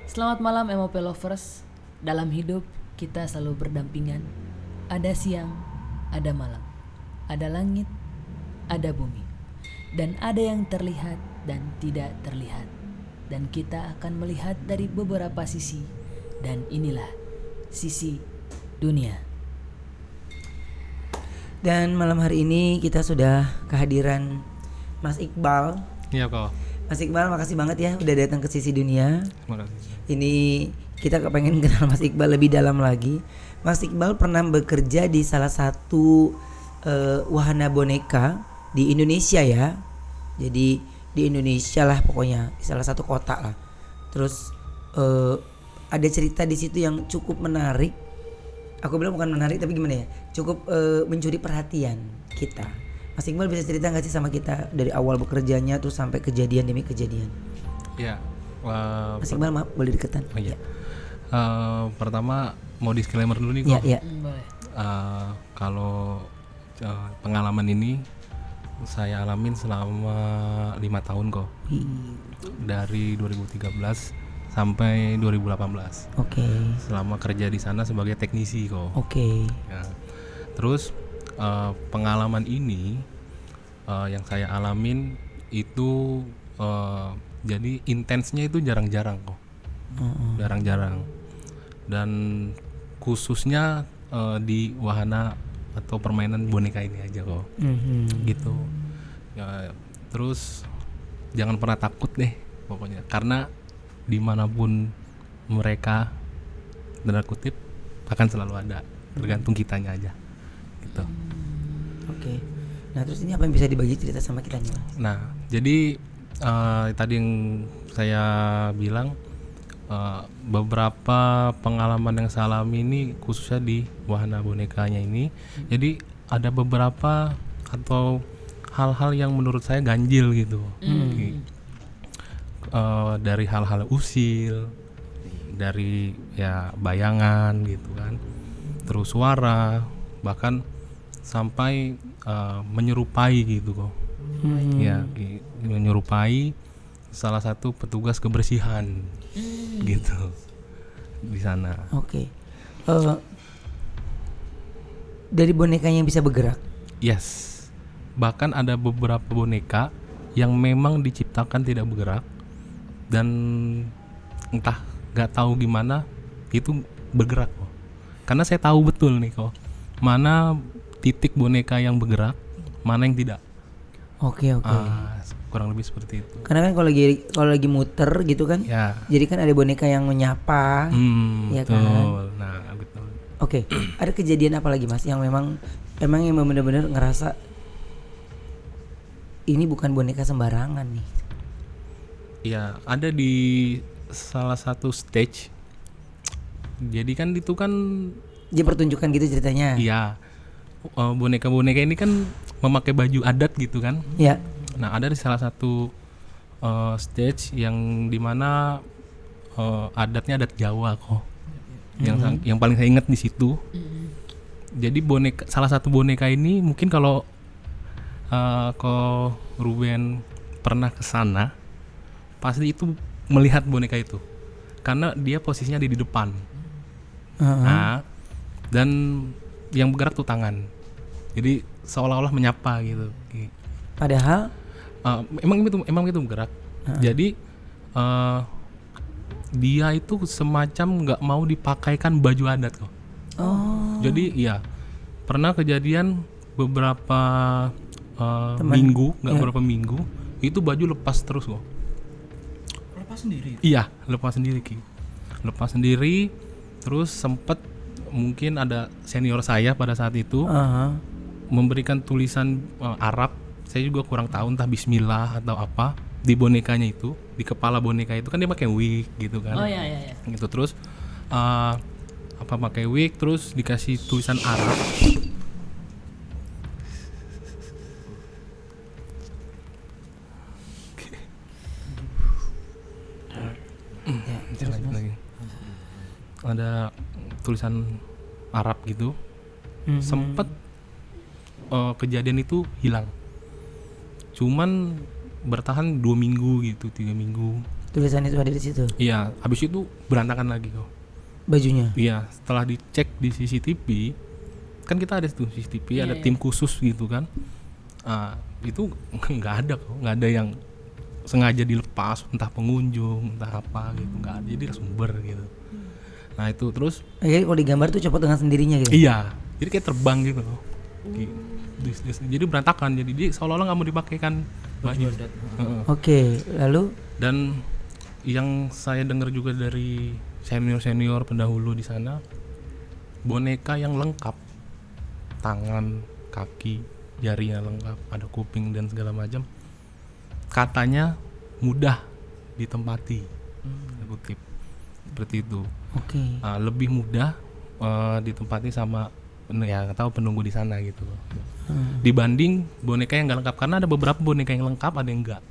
Selamat malam MOP Lovers. Dalam hidup kita selalu berdampingan. Ada siang, ada malam. Ada langit, ada bumi. Dan ada yang terlihat dan tidak terlihat. Dan kita akan melihat dari beberapa sisi. Dan inilah sisi dunia. Dan malam hari ini kita sudah kehadiran Mas Iqbal. Iya kok. Mas Iqbal, makasih banget ya udah datang ke Sisi Dunia. Terima kasih. Ini kita kepengen kenal Mas Iqbal lebih dalam lagi. Mas Iqbal pernah bekerja di salah satu wahana boneka di Indonesia ya. Jadi di Indonesia lah pokoknya, di salah satu kota lah. Terus ada cerita di situ yang cukup menarik. Aku bilang bukan menarik tapi gimana ya? Cukup mencuri perhatian kita. Mas Iqbal bisa cerita nggak sih sama kita dari awal bekerjanya tuh sampai kejadian demi kejadian? Iya. Mas Iqbal maaf boleh deketan? Oh iya. Pertama mau disclaimer dulu nih kok. Iya. Boleh. Kalau pengalaman ini saya alamin selama 5 tahun kok. Dari 2013 sampai 2018. Oke. Selama kerja di sana sebagai teknisi kok. Oke. Ya. Terus pengalaman ini yang saya alamin itu jadi intensnya itu jarang-jarang kok. Jarang-jarang. Dan khususnya di wahana atau permainan boneka ini aja kok. Gitu. Ya, terus jangan pernah takut deh pokoknya, karena dimanapun mereka tanda kutip akan selalu ada, tergantung kitanya aja gitu. Oke. Nah terus ini apa yang bisa dibagi cerita sama kita nih Mas? Nah jadi tadi yang saya bilang beberapa pengalaman yang saya alami ini khususnya di wahana bonekanya ini. Jadi ada beberapa atau hal-hal yang menurut saya ganjil gitu. Dari hal-hal usil, dari ya bayangan gitu kan, terus suara, bahkan sampai menyerupai gitu kok. Ya menyerupai salah satu petugas kebersihan gitu di sana. Oke. Dari bonekanya yang bisa bergerak? Yes. Bahkan ada beberapa boneka yang memang diciptakan tidak bergerak dan entah nggak tahu gimana itu bergerak kok. Karena saya tahu betul nih kok mana titik boneka yang bergerak, mana yang tidak. Oke. Kurang lebih seperti itu. Karena kan kalau lagi muter gitu kan, Ya. jadi kan ada boneka yang menyapa, ya betul. kan. Nah, betul. Oke. Ada kejadian apa lagi Mas yang memang yang benar-benar ngerasa ini bukan boneka sembarangan nih? Ya, ada di salah satu stage. Jadi kan itu kan Dia pertunjukan gitu ceritanya? iya. Boneka-boneka ini kan memakai baju adat gitu kan. Ya. Nah, ada di salah satu stage yang dimana adatnya adat Jawa kok. Yang paling saya ingat di situ. Jadi salah satu boneka ini mungkin kalau Ruben pernah ke sana, pasti itu melihat boneka itu. Karena dia posisinya di depan. Nah, dan yang bergerak tuh tangan. Jadi seolah-olah menyapa gitu. Padahal emang itu bergerak. Jadi dia itu semacam nggak mau dipakaikan baju adat kok. Jadi iya, pernah kejadian beberapa minggu, beberapa minggu itu baju lepas terus kok. Lepas sendiri? Iya, lepas sendiri Ki. Lepas sendiri, terus sempet mungkin ada senior saya pada saat itu memberikan tulisan Arab. Saya juga kurang tahu entah Bismillah atau apa di bonekanya itu, di kepala boneka itu kan dia pakai wig gitu kan. Oh iya. Gitu terus pakai wig terus dikasih tulisan Arab. Lanjut lagi. Ada tulisan Arab gitu. Sempet kejadian itu hilang. Cuman bertahan 2 minggu gitu, 3 minggu. Tulisan itu ada di situ. Iya, habis itu berantakan lagi kok. Bajunya. Iya, setelah dicek di CCTV, kan kita ada tuh CCTV, ada Iya. tim khusus gitu kan. Itu nggak ada kok, nggak ada yang sengaja dilepas, entah pengunjung, entah apa gitu, nggak ada. Jadi sumber gitu. Nah itu terus, Jadi kalau digambar tuh copot dengan sendirinya gitu. iya, jadi kayak terbang gitu loh. Jadi berantakan, jadi dia seolah-olah nggak mau dipakaikan baju. Heeh. Oke, lalu Dan yang saya dengar juga dari senior pendahulu di sana, boneka yang lengkap, tangan, kaki, jarinya lengkap, ada kuping dan segala macam, katanya mudah ditempati, kutip seperti itu. oke. Lebih mudah ditempati sama ya nggak tahu penunggu di sana gitu, dibanding boneka yang nggak lengkap, karena ada beberapa boneka yang lengkap, ada yang enggak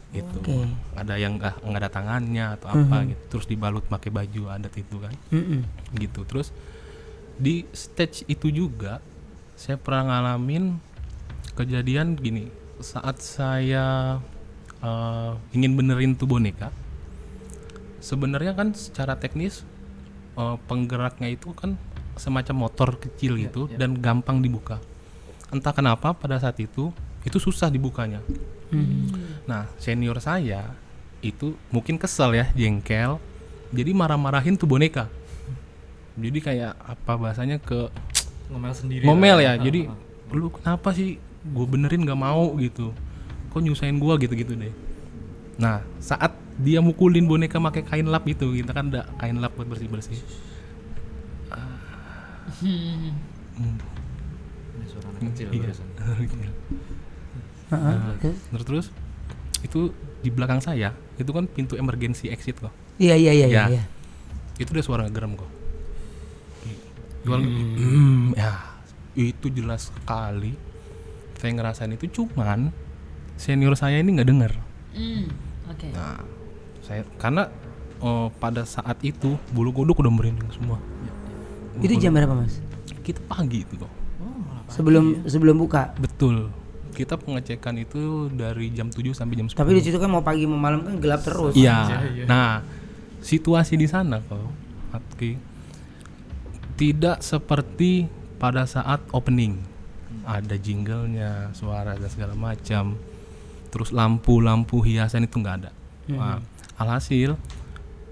gitu. Oke. Ada yang nggak ada tangannya atau apa gitu, terus dibalut pakai baju adat itu kan, gitu. Terus di stage itu juga saya pernah ngalamin kejadian gini, saat saya ingin benerin tuh boneka. Sebenarnya kan secara teknis penggeraknya itu kan semacam motor kecil gitu, dan gampang dibuka. Entah kenapa pada saat itu susah dibukanya. Nah senior saya itu mungkin kesel ya, jengkel, jadi marah-marahin tuh boneka. Jadi kayak apa bahasanya, ke Ngomel sendiri. ngomel lah. ya. Jadi lu kenapa sih gue benerin nggak mau gitu, kok nyusahin gue gitu-gitu deh. Nah saat dia mukulin boneka pakai kain lap itu, kita kan ada kain lap buat bersih-bersih. Ini suara anak kecil Iya. barusan. Terus? Terus itu di belakang saya itu kan pintu emergency exit kok. Iya. Ya. Itu udah suara ngegerem kok. Ya itu jelas sekali. Saya ngerasain itu, cuman senior saya ini nggak dengar. Oke. Nah, saya karena pada saat itu bulu kuduk udah merinding semua. Itu jam berapa, Mas? Kita pagi itu kok. Sebelum buka. Betul. Kita pengecekan itu dari jam 7 sampai jam 10. Tapi di situ kan mau pagi mau malam kan gelap terus. Iya. Nah, situasi di sana kok, Atki, tidak seperti pada saat opening. Ada jinglenya, suara dan segala macam. Terus lampu hiasan itu nggak ada. Nah, alhasil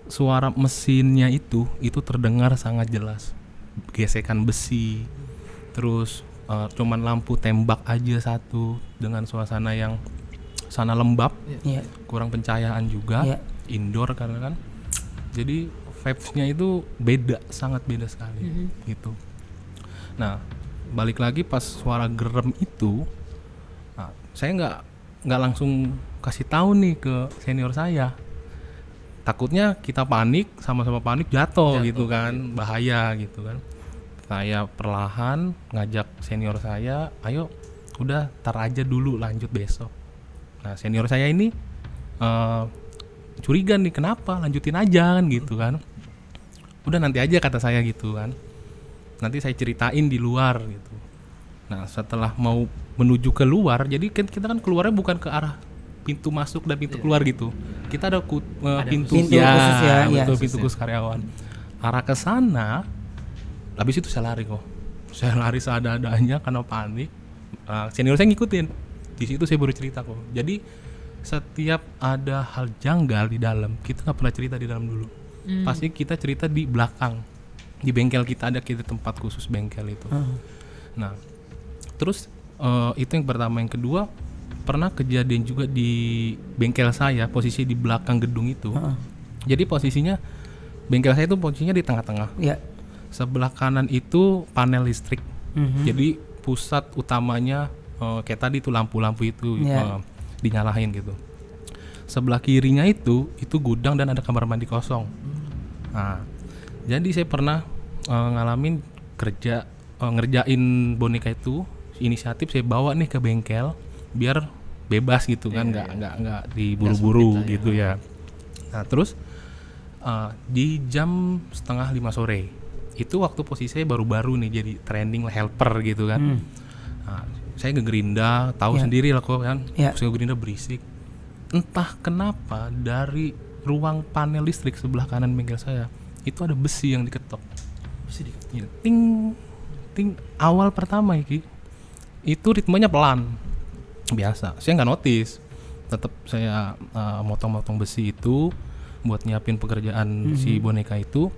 suara mesinnya itu terdengar sangat jelas. Gesekan besi. Terus cuman lampu tembak aja satu, dengan suasana yang sana lembab, Iya. kurang pencahayaan juga, Iya. indoor karena kan. Jadi vibes-nya itu beda, sangat beda sekali gitu. Nah, balik lagi pas suara gerem itu, nah, saya nggak langsung kasih tahu nih ke senior saya. Takutnya kita panik, sama-sama panik jatuh gitu kan, bahaya gitu kan. Saya perlahan ngajak senior saya, ayo udah tar aja dulu, lanjut besok. Nah senior saya ini curiga nih, kenapa lanjutin aja kan gitu kan. Udah nanti aja kata saya gitu kan, nanti saya ceritain di luar gitu. Nah setelah mau menuju keluar, jadi kita kan keluarnya bukan ke arah pintu masuk dan pintu keluar gitu. Kita ada pintu khusus ya, iya. betul, pintu khusus karyawan. Arah ke sana. Habis itu saya lari kok. Saya lari seada-adanya karena panik. Senior saya ngikutin. Di situ saya baru cerita kok. Jadi setiap ada hal janggal di dalam, kita nggak pernah cerita di dalam dulu. Pasti kita cerita di belakang. Di bengkel kita ada tempat khusus bengkel itu. Nah, terus itu yang pertama. Yang kedua, pernah kejadian juga di bengkel saya, posisi di belakang gedung itu. Jadi posisinya bengkel saya itu posisinya di tengah-tengah. Iya. Sebelah kanan itu panel listrik. Jadi pusat utamanya kayak tadi tuh lampu-lampu itu dinyalain gitu. Sebelah kirinya itu gudang dan ada kamar mandi kosong. Nah, jadi saya pernah ngalamin ngerjain boneka itu, inisiatif saya bawa nih ke bengkel biar bebas gitu kan, nggak diburu-buru Nggak gitu ya. Nah terus di jam 4:30 sore itu waktu posisi saya baru-baru nih jadi training helper gitu kan. Nah, saya ngegerinda, tahu sendiri lah kok kan, saya ngegerinda berisik. Entah kenapa dari ruang panel listrik sebelah kanan bengkel saya itu ada besi yang diketok. Besi diketok. Ya, ting ting awal pertama itu ritmenya pelan. Biasa. Saya nggak notice. Tetap saya motong-motong besi itu buat nyiapin pekerjaan si boneka itu.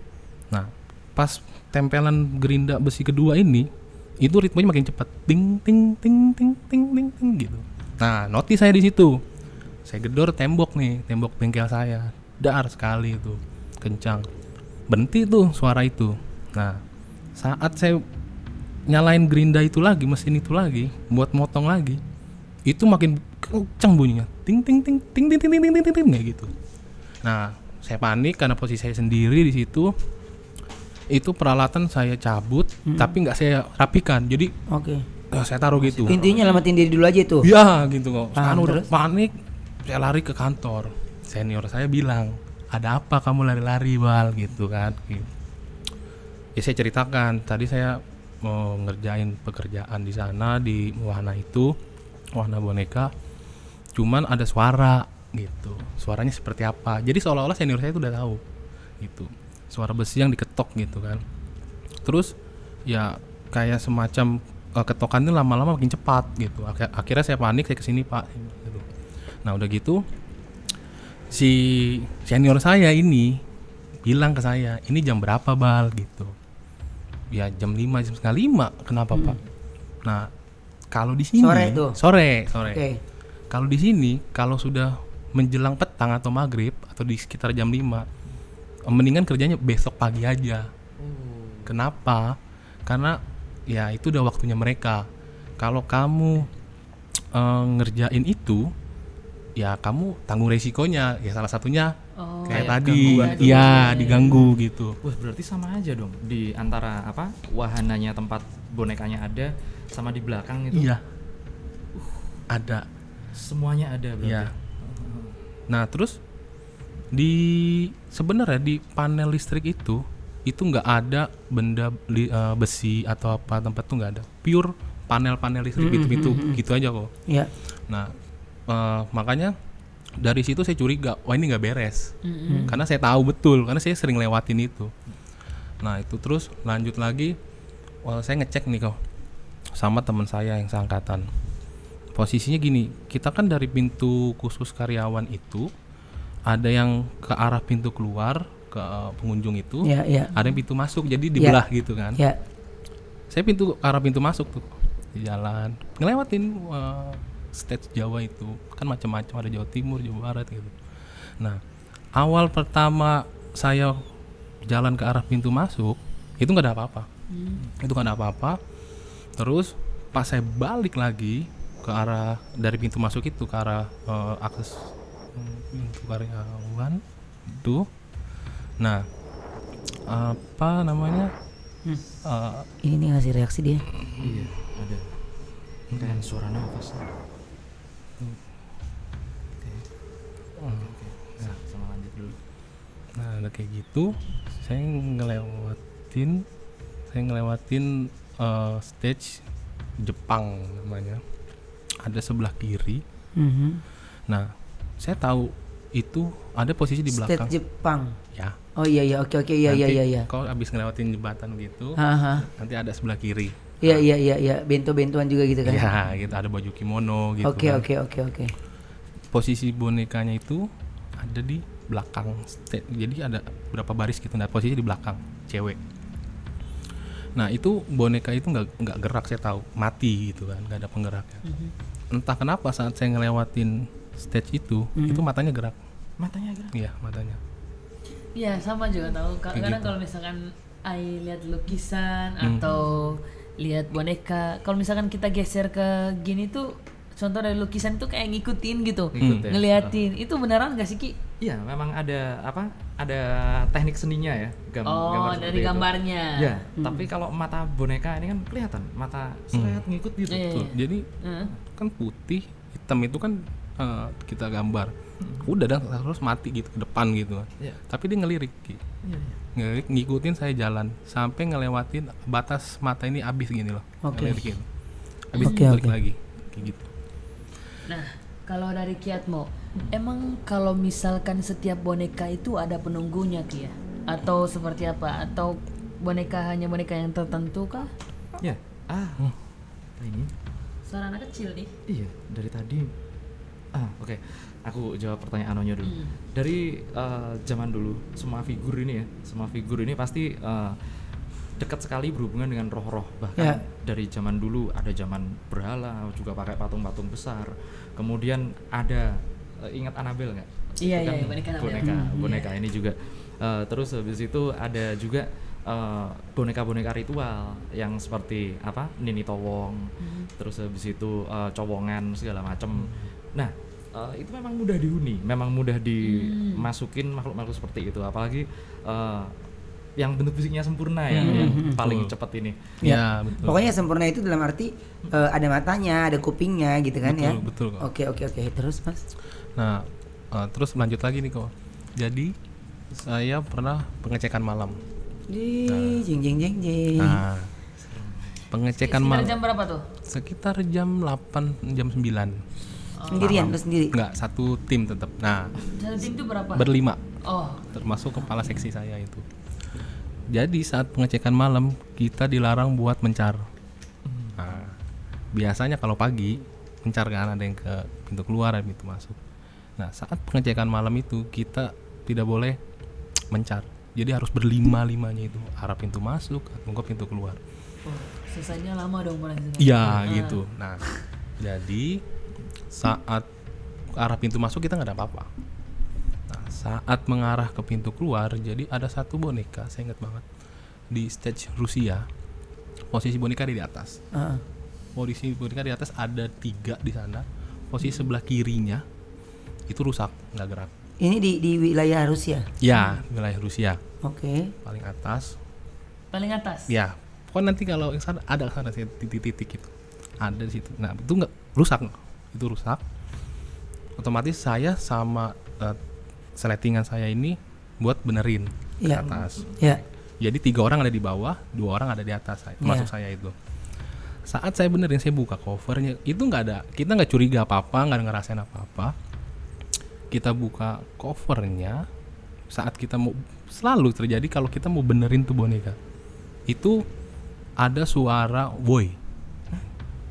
Nah, pas tempelan gerinda besi kedua ini itu ritmenya makin cepat. Ting ting ting ting ting ting ting gitu. Nah, notice saya di situ. Saya gedor tembok bengkel saya. Dar sekali itu. Kencang. Berhenti tuh suara itu. Nah, saat saya nyalain gerinda itu lagi, mesin itu lagi, buat motong lagi, itu makin kencang bunyinya, ting ting ting ting ting ting ting ting ting ting kayak gitu. Nah, saya panik karena posisi saya sendiri di situ. Itu peralatan saya cabut, tapi nggak saya rapikan, jadi saya taruh gitu. Intinya nyelamatin diri dulu aja tuh. Ya gitu kok. Sekarang Paham, udah terus? panik, saya lari ke kantor. Senior saya bilang, ada apa kamu lari-lari Bal gitu kan. Gitu. Ya saya ceritakan, tadi saya mau ngerjain pekerjaan di sana di wahana itu, wahana boneka, cuman ada suara gitu, suaranya seperti apa, jadi seolah-olah senior saya itu udah tahu gitu, suara besi yang diketok gitu kan. Terus ya kayak semacam ketokannya lama-lama makin cepat gitu. Akhirnya saya panik, saya kesini Pak gitu. Nah udah gitu si senior saya ini bilang ke saya, ini jam berapa Bal gitu. Ya jam 5, jam setengah 5. Kenapa Pak? Nah kalau di sini sore. Oke. Kalau di sini kalau sudah menjelang petang atau maghrib atau di sekitar jam 5, mendingan kerjanya besok pagi aja. Kenapa? Karena ya itu udah waktunya mereka. Kalau kamu ngerjain itu, ya kamu tanggung resikonya. Ya salah satunya kayak tadi, iya diganggu gitu. Wah berarti sama aja dong di antara apa wahananya tempat bonekanya ada sama di belakang itu. Iya. Ada. Semuanya ada berarti. Iya. Nah terus sebenarnya di panel listrik itu nggak ada benda besi atau apa tempat tuh nggak ada. Pure panel listrik pintu gitu aja kok. Iya. Nah makanya dari situ saya curiga, wah ini nggak beres, karena saya tahu betul, karena saya sering lewatin itu. Nah itu terus lanjut lagi, saya ngecek nih kok sama teman saya yang seangkatan. Posisinya gini, kita kan dari pintu khusus karyawan itu ada yang ke arah pintu keluar ke pengunjung itu, ada yang pintu masuk, jadi dibelah gitu kan. Saya arah pintu masuk tuh di jalan, ngelewatin stage Jawa itu kan macam-macam, ada Jawa Timur, Jawa Barat gitu. Nah awal pertama saya jalan ke arah pintu masuk itu nggak ada apa-apa, Terus pas saya balik lagi ke arah dari pintu masuk itu ke arah akses pintu karyawan itu, nah apa namanya ini ngasih reaksi dia. Iya ada. Kayak suara nafas. Oke. Sama lanjut dulu. Nah udah kayak gitu saya ngelewatin stage Jepang namanya, ada sebelah kiri. Nah saya tahu itu ada posisi di belakang Stage Jepang. ya. Oh iya oke iya. Kau abis ngelewatin jembatan gitu, nanti ada sebelah kiri. Iya, bento-bentuan juga gitu kan. Iya, gitu ada baju kimono gitu. Oke. Posisi bonekanya itu ada di belakang stage. Jadi ada berapa baris gitu, nah posisi di belakang, cewek. Nah, itu boneka itu enggak gerak, saya tahu, mati gitu kan, enggak ada penggeraknya. Entah kenapa saat saya ngelewatin stage itu matanya gerak. Matanya gerak? Iya, matanya. Iya, sama juga tahu. Kadang gitu. kalau misalkan I lihat lukisan atau lihat boneka, kalau misalkan kita geser ke gini tuh, contoh dari lukisan itu kayak ngikutin gitu, Ngikut ya? ngeliatin. Itu beneran nggak sih Ki? Iya, memang ada apa ada teknik seninya ya, gambar dari seperti itu. gambarnya. Ya, tapi kalau mata boneka ini kan kelihatan, mata seret ngikut gitu. Iya. Tuh, jadi kan putih, hitam itu kan kita gambar. Udah dah terus mati gitu ke depan gitu. Iya. Tapi dia ngelirik. Ki. Iya. Ngelirik, ngikutin saya jalan sampai ngelewatin batas mata ini abis gini loh. Oke. Ngelirikin. Abis Oke, balik oke. lagi kayak gitu. Nah, kalau dari Kiatmo, emang kalau misalkan setiap boneka itu ada penunggunya Ki ya? Atau seperti apa? Atau hanya boneka yang tertentu kah? Ya. Ini. Suara anak kecil nih. Iya, dari tadi. Oke. Aku jawab pertanyaan Anonya dulu. Dari zaman dulu, semua figur ini pasti dekat sekali berhubungan dengan roh-roh. Bahkan Ya. dari zaman dulu ada zaman berhala, juga pakai patung-patung besar. Kemudian ada ingat Annabelle nggak? Iya, Itu kan iya, boneka Annabelle. boneka ini juga. Terus habis itu ada juga boneka-boneka ritual yang seperti apa? Nini Towong. Terus habis itu cowongan segala macam. Nah, itu memang mudah dihuni, memang mudah dimasukin makhluk-makhluk seperti itu, apalagi yang bentuk fisiknya sempurna ya, yang paling cepat ini. Ya, betul. Pokoknya sempurna itu dalam arti ada matanya, ada kupingnya gitu kan ya. Betul kok. Oke. Terus Mas? Nah, terus lanjut lagi nih kok. Jadi saya pernah pengecekan malam. Jing. Nah, pengecekan Sekitar malam jam berapa tuh? sekitar jam 8, jam 9. Sendirian lu sendiri? Enggak, satu tim tetap. Nah, Satu tim itu berapa? berlima. Oh, Termasuk kepala seksi saya itu. Jadi saat pengecekan malam kita dilarang buat mencar. Nah, biasanya kalau pagi mencar kan, ada yang ke pintu keluar, ada pintu masuk. Nah, saat pengecekan malam itu kita tidak boleh mencar. Jadi harus berlima-limanya itu, arah pintu masuk atau ke pintu keluar. selesainya lama dong paling sedikit. Iya gitu. Nah, jadi saat arah pintu masuk kita nggak ada apa-apa. Nah, saat mengarah ke pintu keluar, jadi ada satu boneka, saya ingat banget, di stage Rusia. Posisi boneka di atas. Posisi boneka di atas ada 3 di sana. Posisi sebelah kirinya itu rusak, nggak gerak. Ini di wilayah Rusia. Ya, wilayah Rusia. Oke. Paling atas. Paling atas. Ya, pokoknya nanti kalau yang sana ada sana titik-titik itu. Ada di situ. Nah, itu nggak rusak. Itu rusak. Otomatis saya sama seletingan saya ini buat benerin ke Iya. atas. Ya. Jadi 3 orang ada di bawah, 2 orang ada di atas, termasuk saya itu. Saat saya benerin, saya buka covernya, itu nggak ada, kita nggak curiga apa-apa, nggak ngerasain apa-apa. Kita buka covernya, saat kita mau, selalu terjadi kalau kita mau benerin tuh boneka, itu ada suara woi,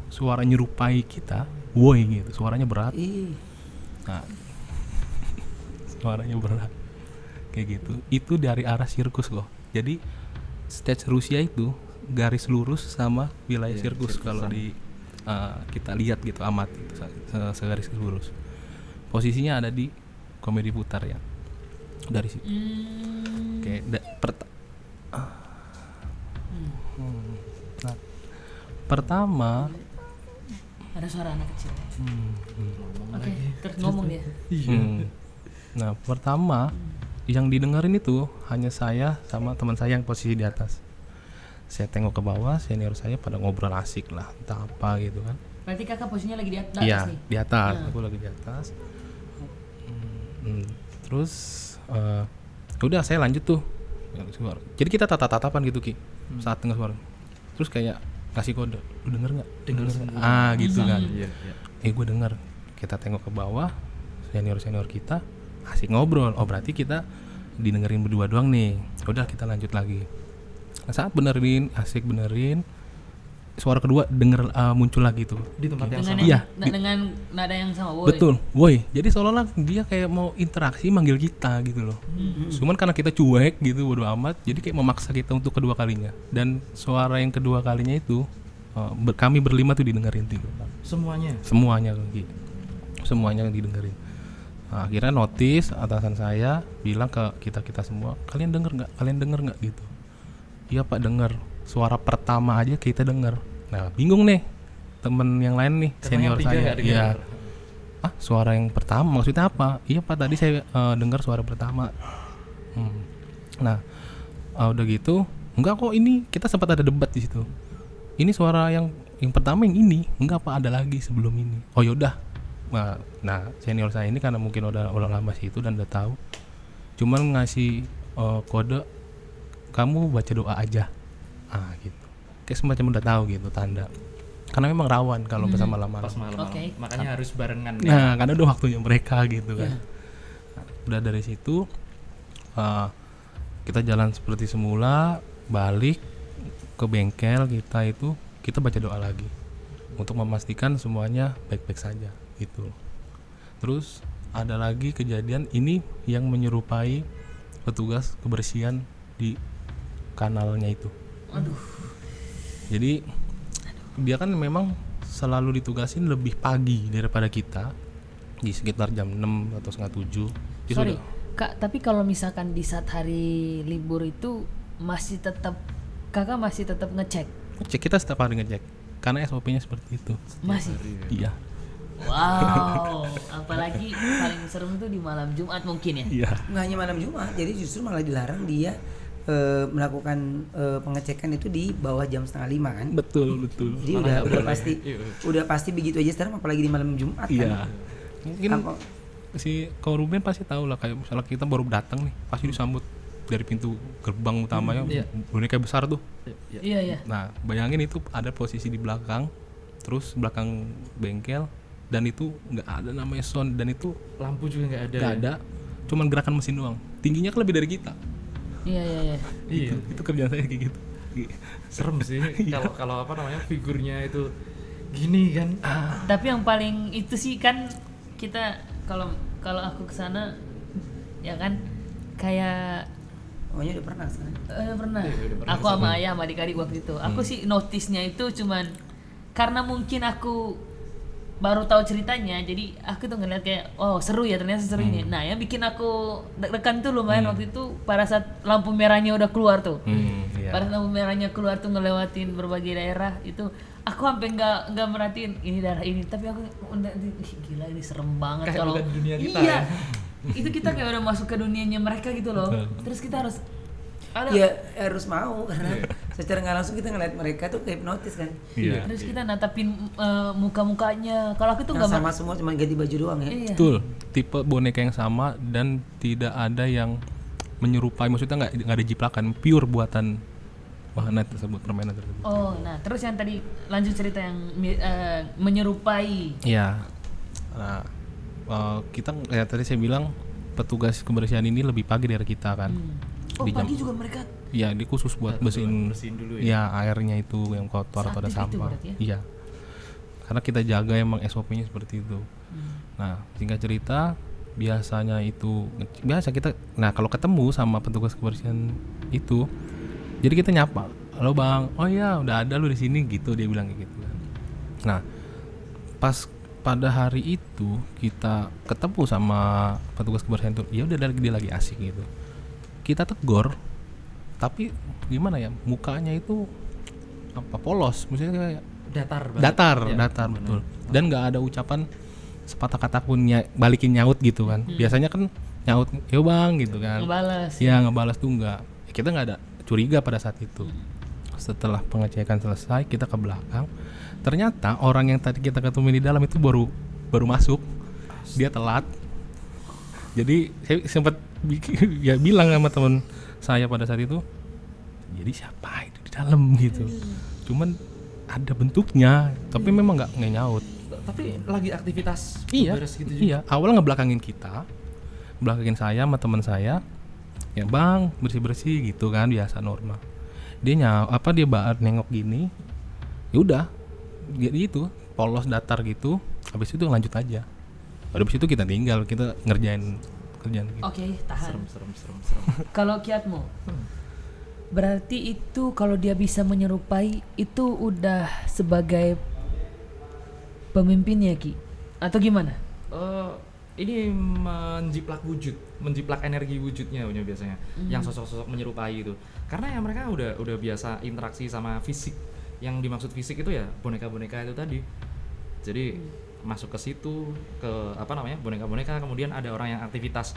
suara nyerupai kita, woi gitu, suaranya berat. Nah, suaranya berat kayak gitu. Itu dari arah sirkus kok. Jadi stage Rusia itu garis lurus sama wilayah sirkus kalau di kita lihat gitu, amat gitu, segaris lurus. Posisinya ada di Komedi Putar ya, dari situ. Oke, nah, pertama Ada suara anak kecil. Oke, terus ngomong dia. Nah, pertama yang didengerin itu hanya saya sama teman saya yang posisi di atas. Saya tengok ke bawah, senior saya pada ngobrol asik lah, entah apa gitu kan. Berarti kakak posisinya lagi di atas Iya, nih. di atas. Aku lagi di atas. Terus udah saya lanjut tuh. Jadi kita tatapan gitu Ki. Saat dengar suara. Terus kayak kasih kode, lu denger nggak? Denger gitu kan. Gue denger. Kita tengok ke bawah, senior kita asik ngobrol. Oh berarti kita didengerin berdua doang nih. Udah kita lanjut lagi. Nah, saat benerin, asik benerin, suara kedua denger muncul lagi tuh Di tempat yang Dengan sama. Iya, dengan nada yang sama. Woy. betul, woi. Jadi seolah-olah dia kayak mau interaksi manggil kita gitu loh. Cuman karena kita cuek gitu, bodo amat, jadi kayak memaksa kita untuk kedua kalinya. Dan suara yang kedua kalinya itu kami berlima tuh didengerin tuh. Semuanya gitu. Semuanya didengerin. Nah, akhirnya notice atasan saya bilang ke kita semua, kalian denger nggak gitu. Iya Pak, denger. Suara pertama aja kita denger. Nah bingung nih temen yang lain nih, senior saya. Iya. Suara yang pertama maksudnya apa? Iya Pak, tadi saya dengar suara pertama. Nah, udah gitu, enggak kok, ini kita sempat ada debat di situ. Ini suara yang pertama yang ini, enggak apa ada lagi sebelum ini. Oh yaudah. Nah, senior saya ini karena mungkin udah lama situ dan udah tahu, cuman ngasih kode, kamu baca doa aja. Gitu. Kayak semacam udah tahu gitu tanda. Karena memang rawan kalau pas malam-malam. Pas malam-malam. Oke. Makanya harus barengan. Nah, karena udah waktunya mereka gitu kan. Nah, udah dari situ kita jalan seperti semula, balik ke bengkel kita baca doa lagi untuk memastikan semuanya baik-baik saja gitu. Terus ada lagi kejadian ini yang menyerupai petugas kebersihan di kanalnya itu. Aduh. Jadi dia kan memang selalu ditugasin lebih pagi daripada kita, di sekitar jam 6 atau setengah 7. Sorry, Kak, tapi kalau misalkan di saat hari libur itu Kakak masih tetap ngecek? Kita setiap hari ngecek karena SOP-nya seperti itu. Masih? Iya. Wow, apalagi paling serem tuh di malam Jumat mungkin ya? Iya. Nggak hanya malam Jumat, jadi justru malah dilarang dia melakukan pengecekan itu di bawah jam 4:30 kan? Betul. Jadi udah pasti begitu aja sekarang, apalagi di malam Jumat Iya. kan? Mungkin si Ko Ruben pasti tahu lah, kayak misalnya kita baru datang nih, pasti disambut dari pintu gerbang utamanya, boneka besar tuh. Iya. Nah, bayangin itu ada posisi di belakang, terus belakang bengkel, dan itu nggak ada namanya sound, dan itu Lampu juga nggak ada. nggak ada, cuman gerakan mesin doang. Tingginya kan lebih dari kita. Iya. Itu kerjaan saya kayak gitu. Serem sih kalau apa namanya figurnya itu gini kan. Tapi yang paling itu sih kan kita kalau aku kesana ya kan kayak Pokoknya udah pernah sekarang. pernah. Udah pernah Aku sama ayah sama adik-adik waktu itu. Aku sih notice-nya itu cuman karena mungkin aku baru tahu ceritanya, jadi aku tuh ngeliat kayak seru ya, ternyata seru ini. Nah, yang bikin aku deg-degan tuh lumayan waktu itu pada saat lampu merahnya udah keluar tuh. Iya. Pada lampu merahnya keluar tuh ngelewatin berbagai daerah itu, aku sampai nggak merhatiin ini daerah ini, tapi aku udah gila ini serem banget Kayak kalau bukan dunia kita iya. ya. Itu kita kayak udah masuk ke dunianya mereka gitu loh. Terus kita harus Ya harus mau karena secara nggak langsung kita ngeliat mereka tuh kayak hipnotis kan. Iya. Terus kita natapin muka-mukanya. Kalau aku tuh Yang nggak sama semua cuma ganti baju doang ya. Iya. Betul, tipe boneka yang sama dan tidak ada yang menyerupai, maksudnya nggak ada jiplakan, pure buatan wahana tersebut, permainan tersebut. Oh, nah terus yang tadi lanjut cerita yang menyerupai. Iya. Nah, kita kayak tadi saya bilang petugas kebersihan ini lebih pagi dari kita kan. Oh, Di jam- pagi juga mereka. Iya, dia khusus buat bersihin dulu ya airnya itu yang kotor atau ada Seaktif itu sampah. berarti ya? Iya. Karena kita jaga emang SOP-nya seperti itu. Nah, singkat cerita, biasanya itu biasa kita, nah kalau ketemu sama petugas kebersihan itu, jadi kita nyapa, halo bang, oh iya udah ada lu di sini gitu, dia bilang kayak gitu kan. Nah, pas pada hari itu kita ketemu sama petugas kebersihan itu, ya udah dia lagi asik gitu. Kita tegur, tapi gimana ya, mukanya itu apa, polos, maksudnya kayak Datar banget. datar betul, dan nggak ada ucapan sepatah kata pun balikin nyaut gitu kan. Biasanya kan nyaut yo bang gitu kan, Ngebales. ya ngebalas tuh nggak. Kita nggak ada curiga pada saat itu. Setelah pengecekan selesai, kita ke belakang, ternyata orang yang tadi kita ketemu di dalam itu baru masuk, dia telat. Jadi saya sempat ya bilang sama teman saya pada saat itu, jadi siapa itu di dalam gitu. Cuman ada bentuknya, tapi memang nggak nyaut. Tapi lagi aktivitas Iya, beres gitu juga. iya. Awalnya ngebelakangin kita, belakangin saya sama teman saya, ya bang bersih gitu kan, biasa normal. Dia dia nengok gini, ya udah, gitu, polos datar gitu. Habis itu lanjut aja. Habis itu kita tinggal, kita ngerjain kerjaan gitu. Oke, tahan. Serem. Kalau kiatmu, berarti itu kalau dia bisa menyerupai itu udah sebagai pemimpinnya Ki, atau gimana? Ini menjiplak energi wujudnya punya biasanya, yang sosok-sosok menyerupai itu. Karena ya mereka udah biasa interaksi sama fisik. Yang dimaksud fisik itu ya boneka-boneka itu tadi. Jadi masuk ke situ, ke boneka-boneka, kemudian ada orang yang aktivitas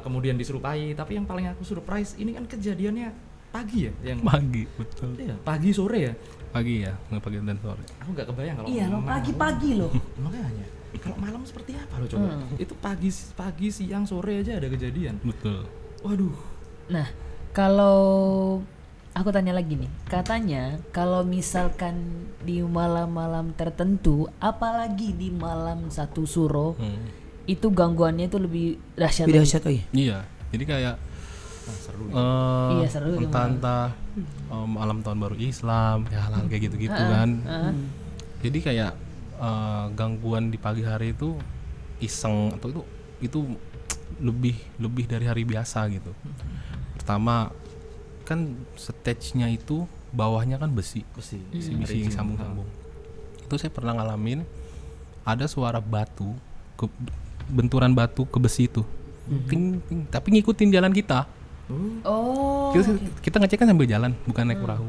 kemudian diserupai. Tapi yang paling aku surprise ini kan kejadiannya pagi ya, yang Pagi, betul. iya, pagi sore ya. Pagi ya, nggak pagi dan sore. Aku nggak kebayang kalau Iya lo malam. pagi-pagi lo. Makanya kalau malam seperti apa lo coba? Itu pagi siang sore aja ada kejadian. Betul. Waduh. Nah, kalau aku tanya lagi nih, katanya kalau misalkan di malam-malam tertentu, apalagi di malam satu suro, itu gangguannya itu lebih dahsyat. Lebih lagi. dahsyat lagi. Iya, jadi kayak Seru. Iya, seru itu entah malam tahun baru Islam, ya hal-hal kayak gitu-gitu kan. Jadi kayak gangguan di pagi hari itu iseng atau itu lebih dari hari biasa gitu. Pertama kan stage-nya itu bawahnya kan besi yang sambung-sambung. Itu saya pernah ngalamin ada suara batu benturan batu ke besi itu. Ting, ting, tapi ngikutin jalan kita. Oh. Kita ngecek kan sambil jalan, bukan naik perahu.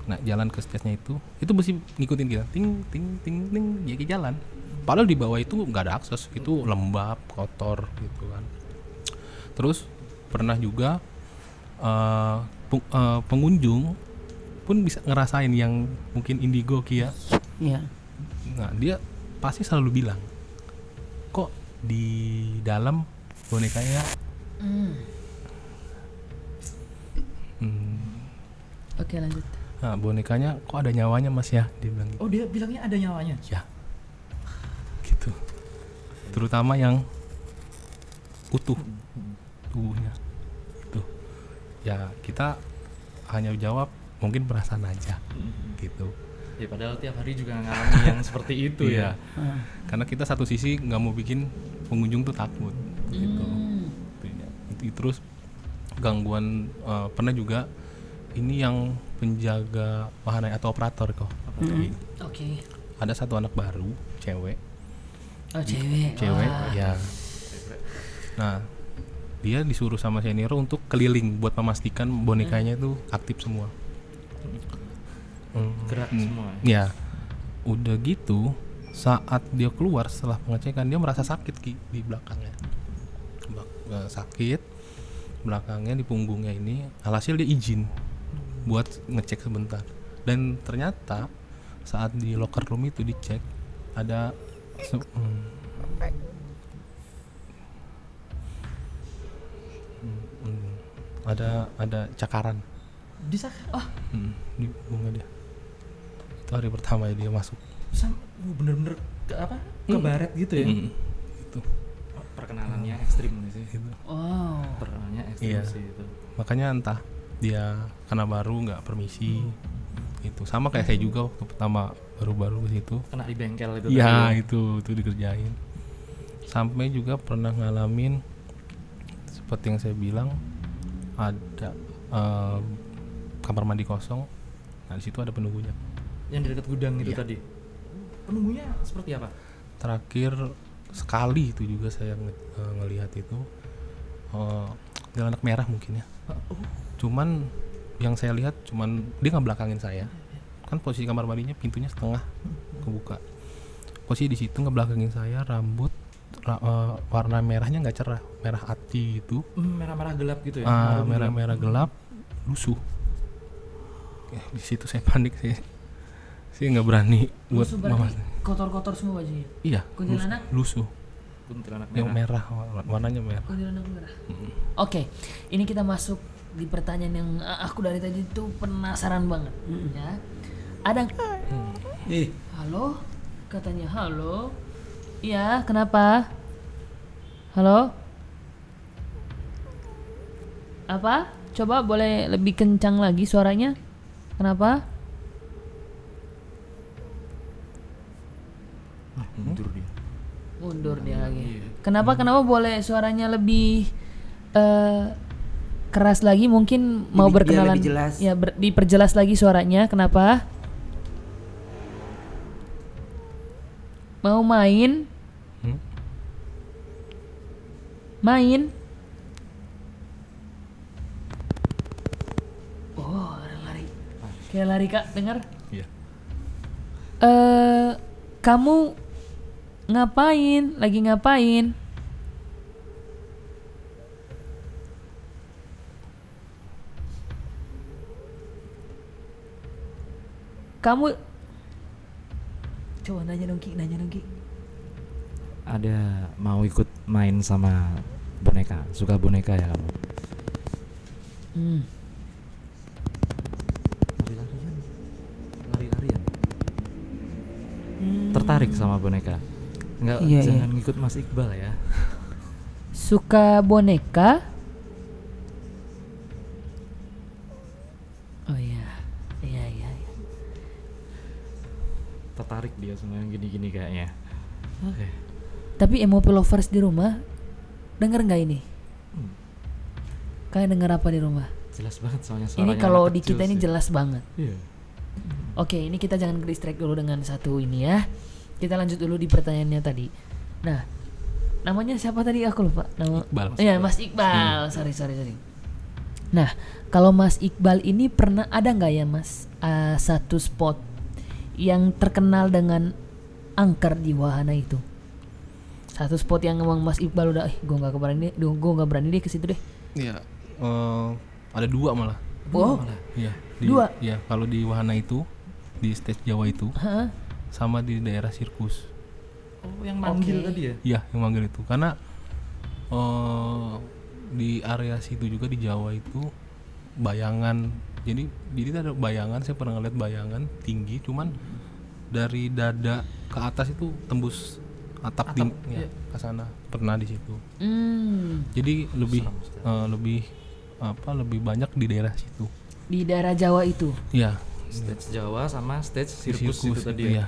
Nah, jalan ke stage-nya itu besi ngikutin kita. Ting ting ting ting jadi jalan. Padahal di bawah itu nggak ada akses, itu lembab, kotor gitu kan. Terus pernah juga pengunjung pun bisa ngerasain yang mungkin indigo Kia. Iya. Nah, dia pasti selalu bilang, kok di dalam bonekanya Oke, lanjut. nah, bonekanya kok ada nyawanya Mas ya, dia bilang gitu. Oh, dia bilangnya ada nyawanya. Ya, gitu. Terutama yang utuh tubuhnya. Itu. Ya kita hanya jawab mungkin perasaan aja, gitu. Ya padahal tiap hari juga ngalami yang seperti itu ya. Karena kita satu sisi nggak mau bikin pengunjung tuh takut, gitu. Itu terus gangguan pernah juga ini yang penjaga wahana atau operator kok. Oke. Ada satu anak baru, cewek. Oh, cewek. Wah. Ya. Nah, dia disuruh sama senior untuk keliling buat memastikan bonekanya itu aktif semua. Gerak semua. Ya. Udah gitu, saat dia keluar setelah pengecekan dia merasa sakit di belakangnya. Sakit belakangnya di punggungnya ini. Alhasil dia izin buat ngecek sebentar. Dan ternyata saat di locker room itu dicek ada ada cakaran di bunga dia. Itu hari pertama dia masuk. Bener-bener ke baret gitu ya. Itu Perkenalannya ekstrim sih. gitu. Wow. Perkenalannya ekstrim Iya. sih itu. Makanya entah dia karena baru nggak permisi. Itu sama kayak saya juga waktu pertama baru-baru ke situ. Kena di bengkel itu. Iya, tadi. itu dikerjain. Sampai juga pernah ngalamin seperti yang saya bilang, ada kamar mandi kosong. Nah, di situ ada penunggunya. Yang di dekat gudang itu Iya. tadi. Penunggunya seperti apa? Terakhir sekali itu juga saya ngelihat itu jalan anak merah mungkin ya. Cuman yang saya lihat cuman dia nggak belakangin saya. Kan posisi kamar mandinya pintunya setengah kebuka. Posisi di situ nggak belakangin saya, rambut warna merahnya nggak cerah, merah ati gitu. Merah-merah gelap gitu ya. Merah-merah gelap, lusuh. Ya, di situ saya panik sih. Saya nggak berani buat Lusuh berarti kotor-kotor semua bajunya. Iya, Kuntilanak? lusuh. Kuntilanak Yang merah. merah, warnanya merah. Kuntilanak merah. Oke, ini kita masuk di pertanyaan yang aku dari tadi tuh penasaran banget. Ya, ada. Halo, katanya halo. Iya, kenapa? Halo? Apa? Coba boleh lebih kencang lagi suaranya? Kenapa? Mundur dia lagi. Kenapa boleh suaranya lebih keras lagi? Mungkin mau Biar berkenalan. lebih jelas. Ya, diperjelas lagi suaranya. Kenapa? Mau main? Main? Oh, orang lari. Kayak lari, Kak, dengar? Iya. Kamu ngapain? Lagi ngapain? kamu coba nanya dong Ki. Ada mau ikut main sama boneka? Suka boneka ya kamu? Lari-larian. Tertarik sama boneka? Enggak, Iya, jangan ngikut Mas Iqbal ya. Suka boneka? Oh iya. Tertarik dia sama yang gini-gini kayaknya. Oke. Tapi MOP lovers di rumah denger nggak ini? Kalian denger apa di rumah? Jelas banget soalnya Ini suaranya kalau anak di kecil kita ini sih. jelas banget. Iya. Oke, ini kita jangan distract dulu dengan satu ini ya. Kita lanjut dulu di pertanyaannya tadi. Nah, namanya siapa tadi? Aku lupa. Nama. Iqbal. Iya, Mas Iqbal. Sorry. Nah, kalau Mas Iqbal ini pernah ada nggak ya Mas satu spot yang terkenal dengan angker di wahana itu? Satu spot yang emang Mas Iqbal udah, gue nggak berani deh ke situ deh. Iya, ada 2 malah. Oh, Iya. 2? Iya, kalau di wahana itu, di stage Jawa itu, Hah? sama di daerah sirkus. Oh, yang manggil Oke. tadi ya? Iya, yang manggil itu. Karena di area situ juga di Jawa itu bayangan. Jadi ada bayangan, saya pernah ngeliat bayangan tinggi, cuman dari dada ke atas itu tembus atap ya, iya. ke sana. Pernah di situ. Jadi lebih banyak di daerah situ. Di daerah Jawa itu. Iya. Stage Jawa sama stage Di sirkus itu tadi ya.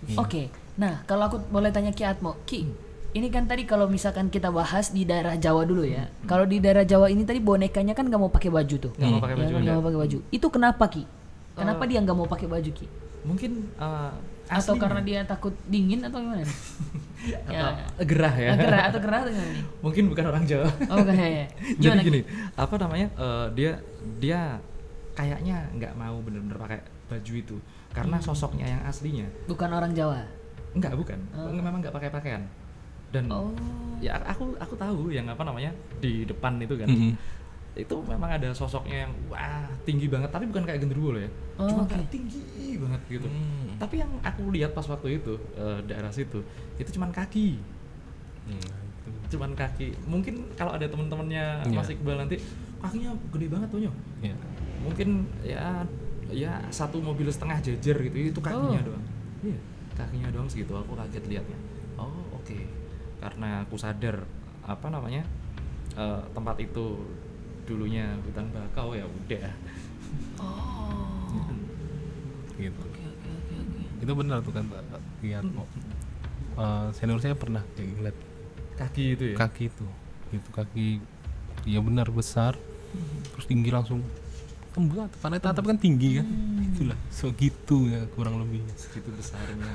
iya. Oke, nah kalau aku boleh tanya Ki Atmo, Ki, ini kan tadi kalau misalkan kita bahas di daerah Jawa dulu ya. Kalau di daerah Jawa ini tadi bonekanya kan nggak mau pakai baju tuh. Nggak mau pakai Ya baju, kan, nggak ya. mau pakai baju. Itu kenapa Ki? Kenapa dia nggak mau pakai baju Ki? Mungkin Atau aslinya. karena dia takut dingin atau gimana? Atau gerah ya. gerah atau gimana nih? Mungkin bukan orang Jawa. Oh ya. Jadi Gimana gini, Ki? apa namanya? Dia kayaknya nggak mau bener-bener pakai baju itu karena sosoknya yang aslinya. Bukan orang Jawa. Bukan. Memang nggak pakai pakaian. Dan Oh. ya aku tahu yang apa namanya di depan itu kan. Itu memang ada sosoknya yang wah tinggi banget, tapi bukan kayak genderuwo loh ya. Oh, Cuma oke. kayak tinggi banget gitu. Tapi yang aku lihat pas waktu itu daerah situ itu cuman kaki. Cuman kaki. Mungkin kalau ada teman-temannya Iya. Mas Iqbal nanti kakinya gede banget tuh Nyo. Iya. Mungkin ya satu mobil setengah jajar gitu itu kakinya doang. Iya, kakinya doang segitu. Aku kaget liatnya. Oh, oke. Karena aku sadar apa namanya? Tempat itu dulunya hutan bakau ya udah. Gitu. Itu benar tuh kan lihat senior saya pernah kayak ngeliat Kaki itu ya. kaki itu gitu, kaki ya benar besar, terus tinggi langsung tembus atap, karena atap kan tinggi kan, itulah segitu ya kurang lebih. Segitu besarnya.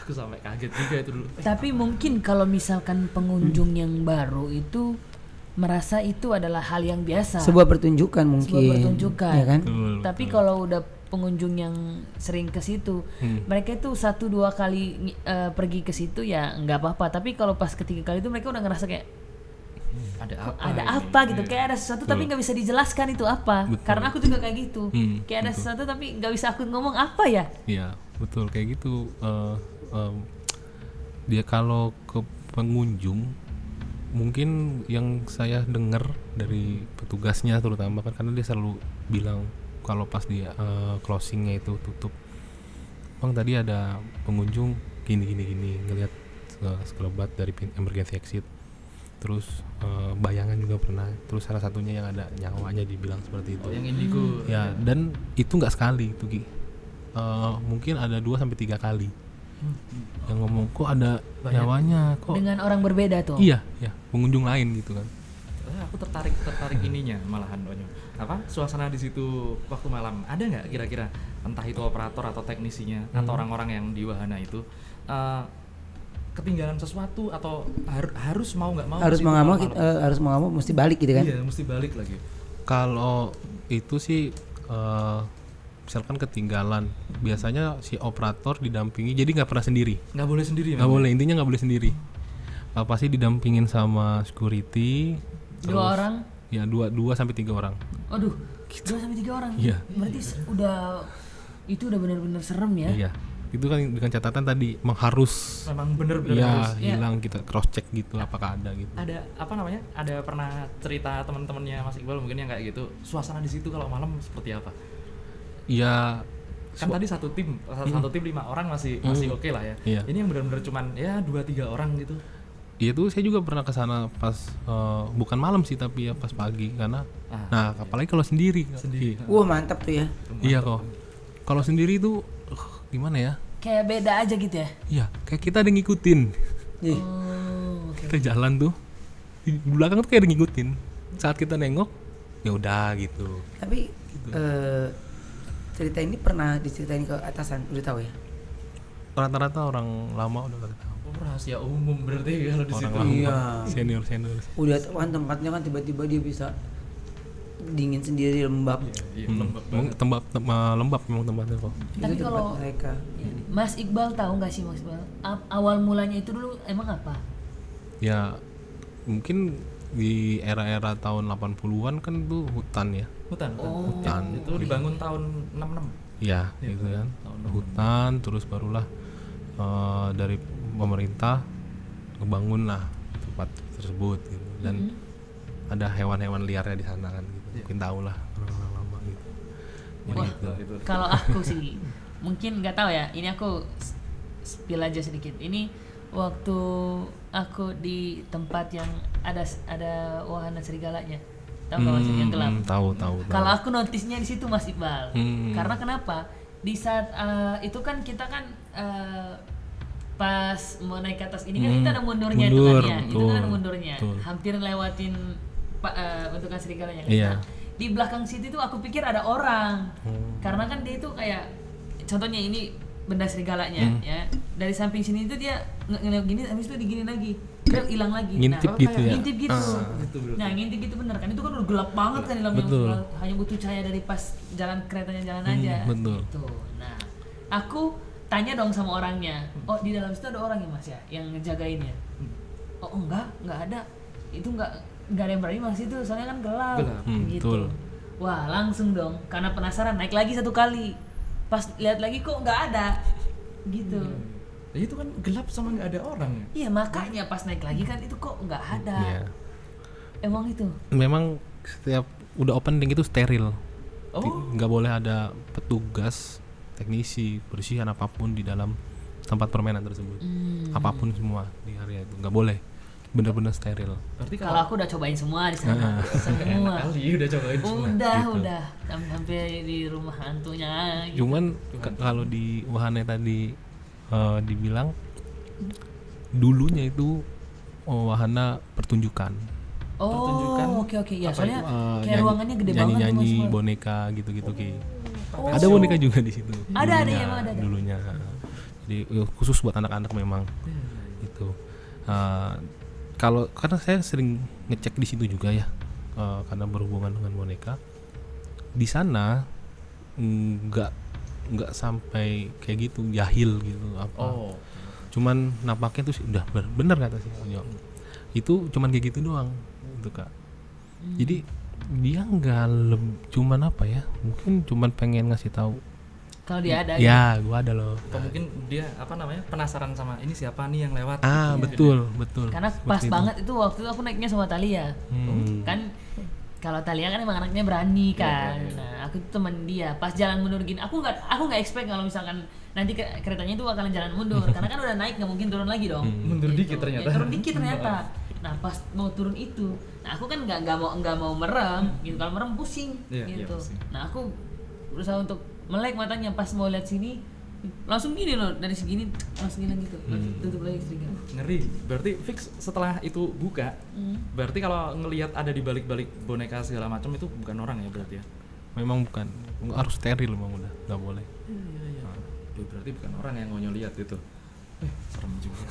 Aku sampai kaget juga itu dulu. Tapi mungkin kalau misalkan pengunjung yang baru itu merasa itu adalah hal yang biasa. Sebuah pertunjukan mungkin. Sebuah pertunjukan. Ya kan? Betul, Tapi betul. kalau udah pengunjung yang sering ke situ, mereka itu 1-2 kali pergi ke situ ya nggak apa-apa. Tapi kalau pas ketiga kali itu mereka udah ngerasa kayak Ada "Kok apa? ada ini?" apa gitu, Iya. kayak ada sesuatu tapi nggak bisa dijelaskan itu apa. Betul. Karena aku juga kayak gitu, kayak ada betul. sesuatu tapi nggak bisa aku ngomong apa ya. Iya betul kayak gitu. Dia kalau ke pengunjung, mungkin yang saya dengar dari petugasnya terutama kan, karena dia selalu bilang kalau pas dia closingnya itu tutup, bang tadi ada pengunjung gini ngelihat sekelebat dari emergency exit, terus bayangan juga pernah, terus salah satunya yang ada nyawanya dibilang seperti itu. Oh, yang indigo. Ya, dan itu nggak sekali itu Ki. Mungkin ada 2-3 kali yang ngomong kok ada Banyak. nyawanya kok. Dengan orang berbeda tuh. Iya, pengunjung lain gitu kan. Aku tertarik ininya malahan Onyo. Apa suasana di situ waktu malam ada nggak kira-kira entah itu operator atau teknisinya atau orang-orang yang di wahana itu ketinggalan sesuatu atau harus mau nggak mau Harus ke situ mau nggak mau malam-malam? harus mau nggak mau mesti balik gitu kan? Iya mesti balik lagi. Kalau itu sih misalkan ketinggalan, biasanya si operator didampingi, jadi nggak pernah sendiri. Nggak boleh sendiri. Nggak boleh, intinya nggak boleh sendiri. Pasti didampingin sama security. 2 orang. Ya 2-3 orang. Aduh, 2-3 orang. Iya. Berarti udah Itu udah benar-benar serem ya. Iya. Itu kan dengan catatan tadi harus Memang bener-bener harus. ya hilang, kita cross check gitu apakah ada gitu. Ada apa namanya? Ada pernah cerita teman-temannya Mas Iqbal mungkin yang kayak gitu. Suasana di situ kalau malam seperti apa? Ya Kan tadi satu tim 5 orang masih oke lah ya. Iya. Ini yang benar-benar cuman ya 2-3 orang gitu. itu saya juga pernah ke sana pas bukan malam sih tapi ya pas pagi karena apalagi kalau sendiri. Wah mantap tuh ya. Iya kok. Kalau sendiri itu gimana ya? Kayak beda aja gitu ya. Iya, kayak kita ada yang ngikutin. Ih, Oh, oke. Kita jalan tuh di belakang tuh kayak ada yang ngikutin. Saat kita nengok ya udah gitu. tapi cerita ini pernah diceritain ke atasan, udah tahu ya? Rata-rata orang lama udah pada tahu. Oh, rahasia umum berarti kalau di Orang situ. lama, Iya. senior. Udah tahu kan tempatnya kan tiba-tiba dia bisa dingin sendiri, lembab. Iya, lembab Memang banget. lembab memang tempatnya kok. Tapi Itu tempat kalau- mereka. Ya, Mas Iqbal tahu nggak sih Mas Iqbal? Awal mulanya itu dulu emang apa? Ya mungkin di era-era tahun 80-an kan itu hutan ya. Hutan. Hutan. Itu dibangun tahun 66. Ya, gitu kan. Hutan terus barulah dari pemerintah ngebangun lah tempat tersebut gitu. Dan ada hewan-hewan liarnya di sana kan gitu. Mungkin tahu lah orang-orang lama gitu. Jadi Wah. gitu. Kalau aku sih mungkin nggak tahu ya. Ini aku spill aja sedikit. Ini waktu aku di tempat yang ada wahana serigalanya. Tahu nggak Mas yang gelap? Tahu. Kalau aku notisnya di situ Mas Iqbal. Karena kenapa? Di saat itu kan kita kan pas mau naik ke atas ini kan kita ada mundurnya itu Mundur, kan ya. Itu kan ada betul, mundurnya. betul. Hampir lewatin bentukan serigalanya kan. Iya. Nah, di belakang situ tuh aku pikir ada orang. Karena kan dia itu kayak contohnya ini benda serigalanya ya. Dari samping sini itu dia gini habis itu digini lagi. Dia hilang lagi. Ngintip gitu ya? Ngintip gitu. Nah, ngintip gitu bener kan. Itu kan udah gelap banget kan di dalamnya. Betul. Hanya butuh cahaya dari pas jalan keretanya jalan aja. betul. Gitu. Nah, aku tanya dong sama orangnya. Oh, di dalam situ ada orang ya, Mas ya, yang ngejagainnya. Oh, enggak ada. Itu enggak ada yang berani Mas itu, soalnya kan gelap. Gitu. Betul. Wah, langsung dong. Karena penasaran naik lagi satu kali. Pas lihat lagi kok enggak ada. Gitu. Ya, itu kan gelap sama nggak ada orang. Iya, makanya pas naik lagi kan itu kok enggak ada. Iya. Emang itu. Memang setiap udah opening itu steril. Oh. Nggak boleh ada petugas, teknisi, bersihan apapun di dalam tempat permainan tersebut. Apapun semua di area itu nggak boleh. Benar-benar steril. Berarti Kalau aku udah cobain semua di sana. Semua. kali udah cobain semua. Udah sampai di rumah hantunya gitu. Cuman kalau di wahana tadi dibilang dulunya itu wahana pertunjukan. Pertunjukan Oh, oke ya. Soalnya Eh, kayak ruangannya gede banget tuh, nyanyi Mas. boneka gitu-gitu Ki. Oh. Ada boneka juga di situ. Ada, dulunya, emang ada. Dulunya. Jadi khusus buat anak-anak memang. Itu. Kalau karena saya sering ngecek di situ juga ya. Karena berhubungan dengan boneka. Di sana nggak sampai kayak gitu jahil gitu apa. Oh. Cuman nampaknya tuh udah bener kata si Onyo. Itu cuman kayak gitu doang gitu Kak. Jadi dia nggak cuman apa ya, mungkin cuman pengen ngasih tahu Kalau dia ada ya gua ada loh. Atau mungkin dia apa namanya penasaran sama ini siapa nih yang lewat. Betul karena Seperti pas itu. banget itu waktu itu aku naiknya sama Thalia. Kan kalau Thalia kan emang anaknya berani kan. Nah, aku tuh teman dia. Pas jalan mundur gini, aku nggak expect kalau misalkan nanti keretanya itu bakalan jalan mundur karena kan udah naik nggak mungkin turun lagi dong. Mundur dikit ternyata. Ya, turun dikit ternyata. Nah, pas mau turun itu, nah aku kan nggak mau merem gitu. Kalau merem pusing Iya, gitu. iya, pusing. Nah, aku berusaha untuk melek matanya pas mau lihat sini langsung gini loh dari segini langsung gini gitu tutup lagi sedikit. Ngeri. Berarti fix setelah itu buka. Berarti kalau ngelihat ada di balik-balik boneka segala macam itu bukan orang ya berarti ya. Memang bukan, harus steril memang udah nggak boleh. Iya. Berarti bukan orang yang Ngonyo lihat itu. Serem juga.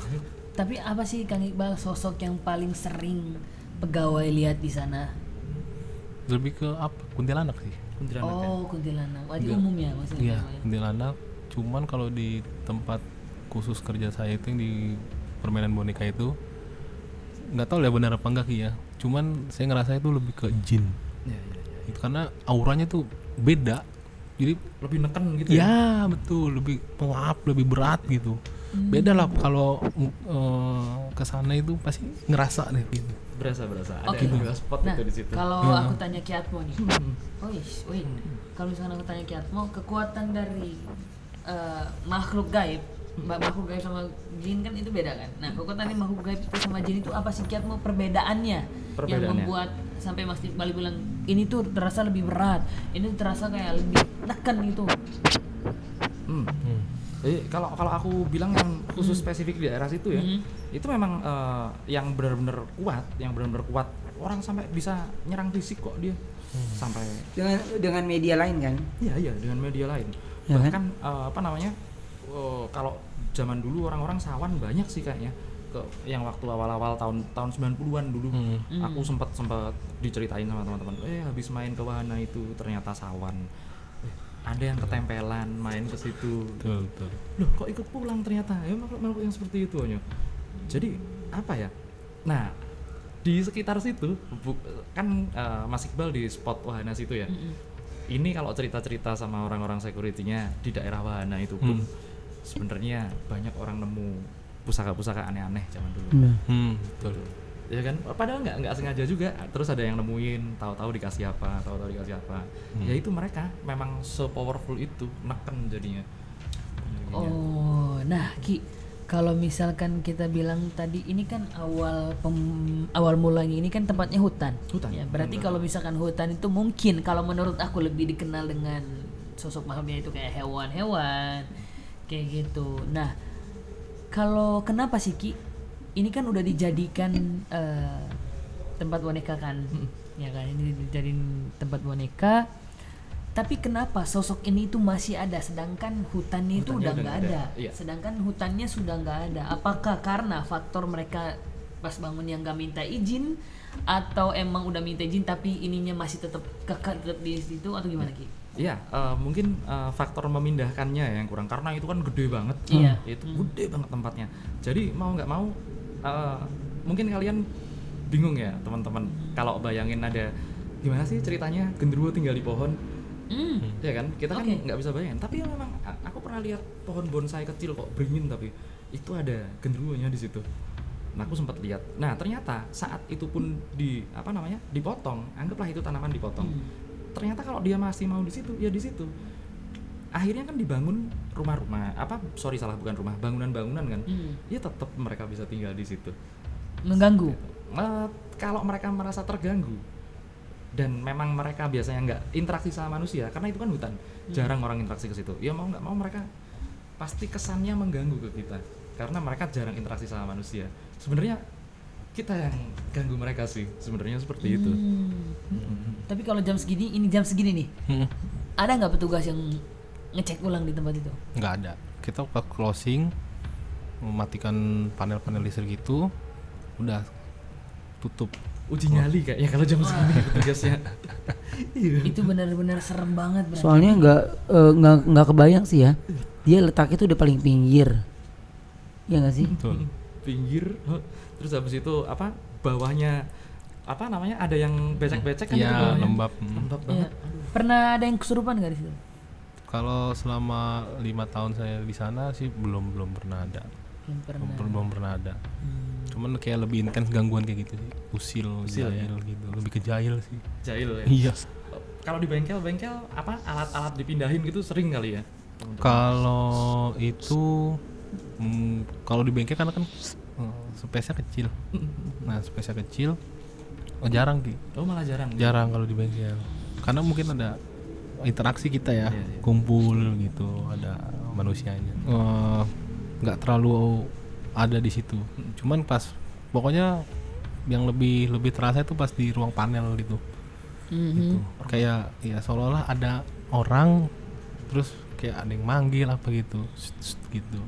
Tapi apa sih Kang Iqbal sosok yang paling sering pegawai lihat di sana? Lebih ke apa? Kuntilanak sih. Kuntilanak ya. Oh, kuntilanak. Wajib Iya. umum ya maksudnya. Iya, kuntilanak. Cuman kalau di tempat khusus kerja saya itu yang di permainan boneka itu nggak tahu ya benar apa enggak Ki ya. Cuman saya ngerasa itu lebih ke jin. Iya. Itu karena auranya tuh beda Jadi lebih neken gitu ya. ya betul, lebih pengap, lebih berat gitu. Beda lah kalau kesana itu pasti ngerasa deh gitu. Berasa ada Oke. juga spot Nah, itu di situ. kalau aku tanya Ki Atmo nih. Oh wait. Kalau misalkan aku tanya Ki Atmo, kekuatan dari makhluk gaib, makhluk gaib sama jin kan itu beda kan? Nah, kekuatan dari makhluk gaib itu sama jin itu apa sih Ki Atmo perbedaannya? Yang Perbedaannya. membuat sampai Mas Iqbal bilang ini tuh terasa lebih berat, ini tuh terasa kayak lebih tekan gitu. Jadi kalau aku bilang yang khusus spesifik di daerah situ ya, itu memang yang benar-benar kuat, orang sampai bisa nyerang fisik kok dia. Sampai Dengan media lain kan? iya dengan media lain. Ya kan? Bahkan apa namanya? Kalau zaman dulu orang-orang sawan banyak sih kayaknya. Yang waktu awal-awal tahun 90-an dulu aku sempat diceritain sama teman-teman, habis main ke wahana itu ternyata sawan. Ada yang ketempelan main ke situ. Betul. Loh, kok ikut pulang ternyata ya makhluk yang seperti itu hanya. Jadi apa ya? Nah, di sekitar situ kan Mas Iqbal di spot wahana situ ya. Ini kalau cerita-cerita sama orang-orang security-nya di daerah wahana itu pun sebenarnya banyak orang nemu pusaka-pusaka aneh-aneh zaman dulu. Betul. Ya kan, padahal nggak sengaja juga, terus ada yang nemuin, tahu-tahu dikasih apa. Ya itu mereka memang se-powerful itu, neken jadinya. Oh, nah Ki, kalau misalkan kita bilang tadi ini kan awal mulanya ini kan tempatnya hutan. Ya, berarti kalau misalkan hutan itu mungkin kalau menurut aku lebih dikenal dengan sosok makhluknya itu kayak hewan-hewan kayak gitu. Nah, kalau kenapa sih Ki? Ini kan udah dijadikan tempat boneka kan, ya kan? Ini dijadiin tempat boneka. Tapi kenapa sosok ini itu masih ada, sedangkan hutannya itu udah nggak ada? Iya. Sedangkan hutannya sudah nggak ada. Apakah karena faktor mereka pas bangun yang nggak minta izin, atau emang udah minta izin tapi ininya masih tetap kekal tetap di situ, atau gimana Ki? Iya, mungkin faktor memindahkannya yang kurang, karena itu kan gede banget. Iya. Itu gede banget tempatnya. Jadi mau nggak mau, mungkin kalian bingung ya teman-teman kalau bayangin ada gimana sih ceritanya genderuwo tinggal di pohon. Ya kan, kita kan nggak bisa bayangin. Tapi ya memang aku pernah lihat pohon bonsai kecil kok beringin, tapi itu ada genderuwonya di situ. Nah, aku sempat lihat. Nah, ternyata saat itu pun dipotong, anggaplah itu tanaman dipotong. Ternyata kalau dia masih mau di situ, ya di situ. Akhirnya kan dibangun rumah-rumah, bukan rumah, bangunan-bangunan kan. Ya tetap mereka bisa tinggal di situ. Mengganggu. Kalau mereka merasa terganggu dan memang mereka biasanya nggak interaksi sama manusia, karena itu kan hutan, jarang orang interaksi ke situ. Ya mau nggak mau mereka pasti kesannya mengganggu ke kita, karena mereka jarang interaksi sama manusia. Sebenarnya kita yang ganggu mereka sih, sebenarnya seperti itu. Tapi kalau jam segini nih, ada nggak petugas yang ngecek ulang di tempat itu? Nggak ada. Kita ke closing, mematikan panel-panel listrik gitu, udah tutup. Uji nyali kayaknya kalau jam segini petugasnya. Itu benar-benar serem banget berarti. Soalnya nggak kebayang sih ya. Dia letaknya tuh udah paling pinggir. Ya nggak sih? Betul. Pinggir, terus habis itu bawahnya ada yang becek-becek kan, itu Iya, bawahnya. lembab. Lembab Iya. banget. Pernah ada yang kesurupan nggak di situ? Kalau selama 5 tahun saya di sana sih belum pernah ada. Belum pernah ada. Cuman kayak lebih intens gangguan kayak gitu sih. Usil ya? gitu. Lebih ke jahil sih. Jahil ya. Iya. Kalau di bengkel alat-alat dipindahin gitu sering kali ya. Kalau itu kalau di bengkel kan space-nya kecil. Nah, space-nya kecil. Jarang Ki. Oh, malah jarang. Jarang kalau di bengkel. Karena mungkin ada interaksi kita ya, Iya. kumpul gitu, ada manusianya. Nggak terlalu ada di situ. Cuman pas pokoknya yang lebih terasa itu pas di ruang panel gitu. Gitu. Kayak ya seolah-olah ada orang terus kayak ada yang manggil apa gitu. Gitu.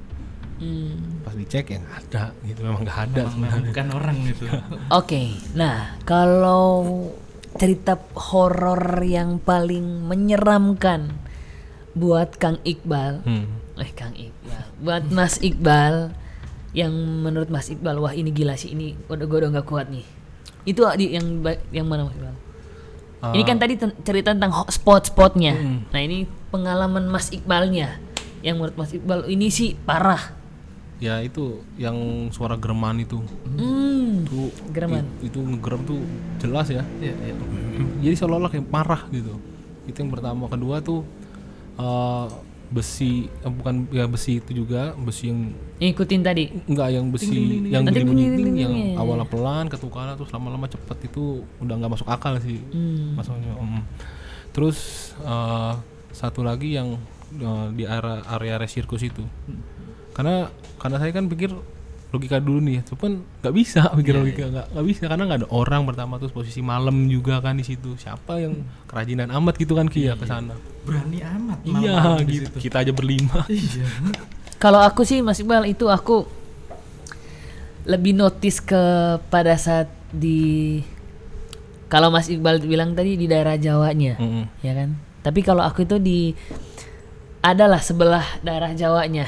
Pas dicek ya nggak ada gitu, memang nggak ada sebenarnya. Bukan orang gitu. Oke, nah kalau cerita horor yang paling menyeramkan buat Kang Iqbal, buat Mas Iqbal, yang menurut Mas Iqbal wah ini gila sih, ini gue udah nggak kuat nih. Itu yang mana Mas Iqbal? Ini kan tadi cerita tentang spot-spotnya. Nah ini pengalaman Mas Iqbalnya, yang menurut Mas Iqbal ini sih parah. Ya itu yang suara gereman itu. Itu Gereman. Itu ngegerem tuh jelas ya. Iya, iya. Jadi seolah-olah kayak parah gitu. Itu yang pertama. Kedua tuh besi, bukan ya besi itu juga, besi yang Ngikutin tadi. enggak, yang besi yang Nanti bunyi bunyi, yang iya. awalnya pelan ketukaran terus lama-lama cepet, itu udah nggak masuk akal sih maksudnya. Terus satu lagi yang di area sirkus itu, karena saya kan pikir logika dulu nih, cuman nggak bisa pikir logika, nggak bisa karena nggak ada orang pertama, terus posisi malam juga kan di situ, siapa yang kerajinan amat gitu kan Kia ke sana. Berani amat Iya malam-malam di gitu, situ. kita aja berlima. Iya. Kalau aku sih Mas Iqbal itu aku lebih notice ke pada saat di, kalau Mas Iqbal bilang tadi di daerah Jawanya, ya kan. Tapi kalau aku itu di adalah sebelah daerah Jawanya,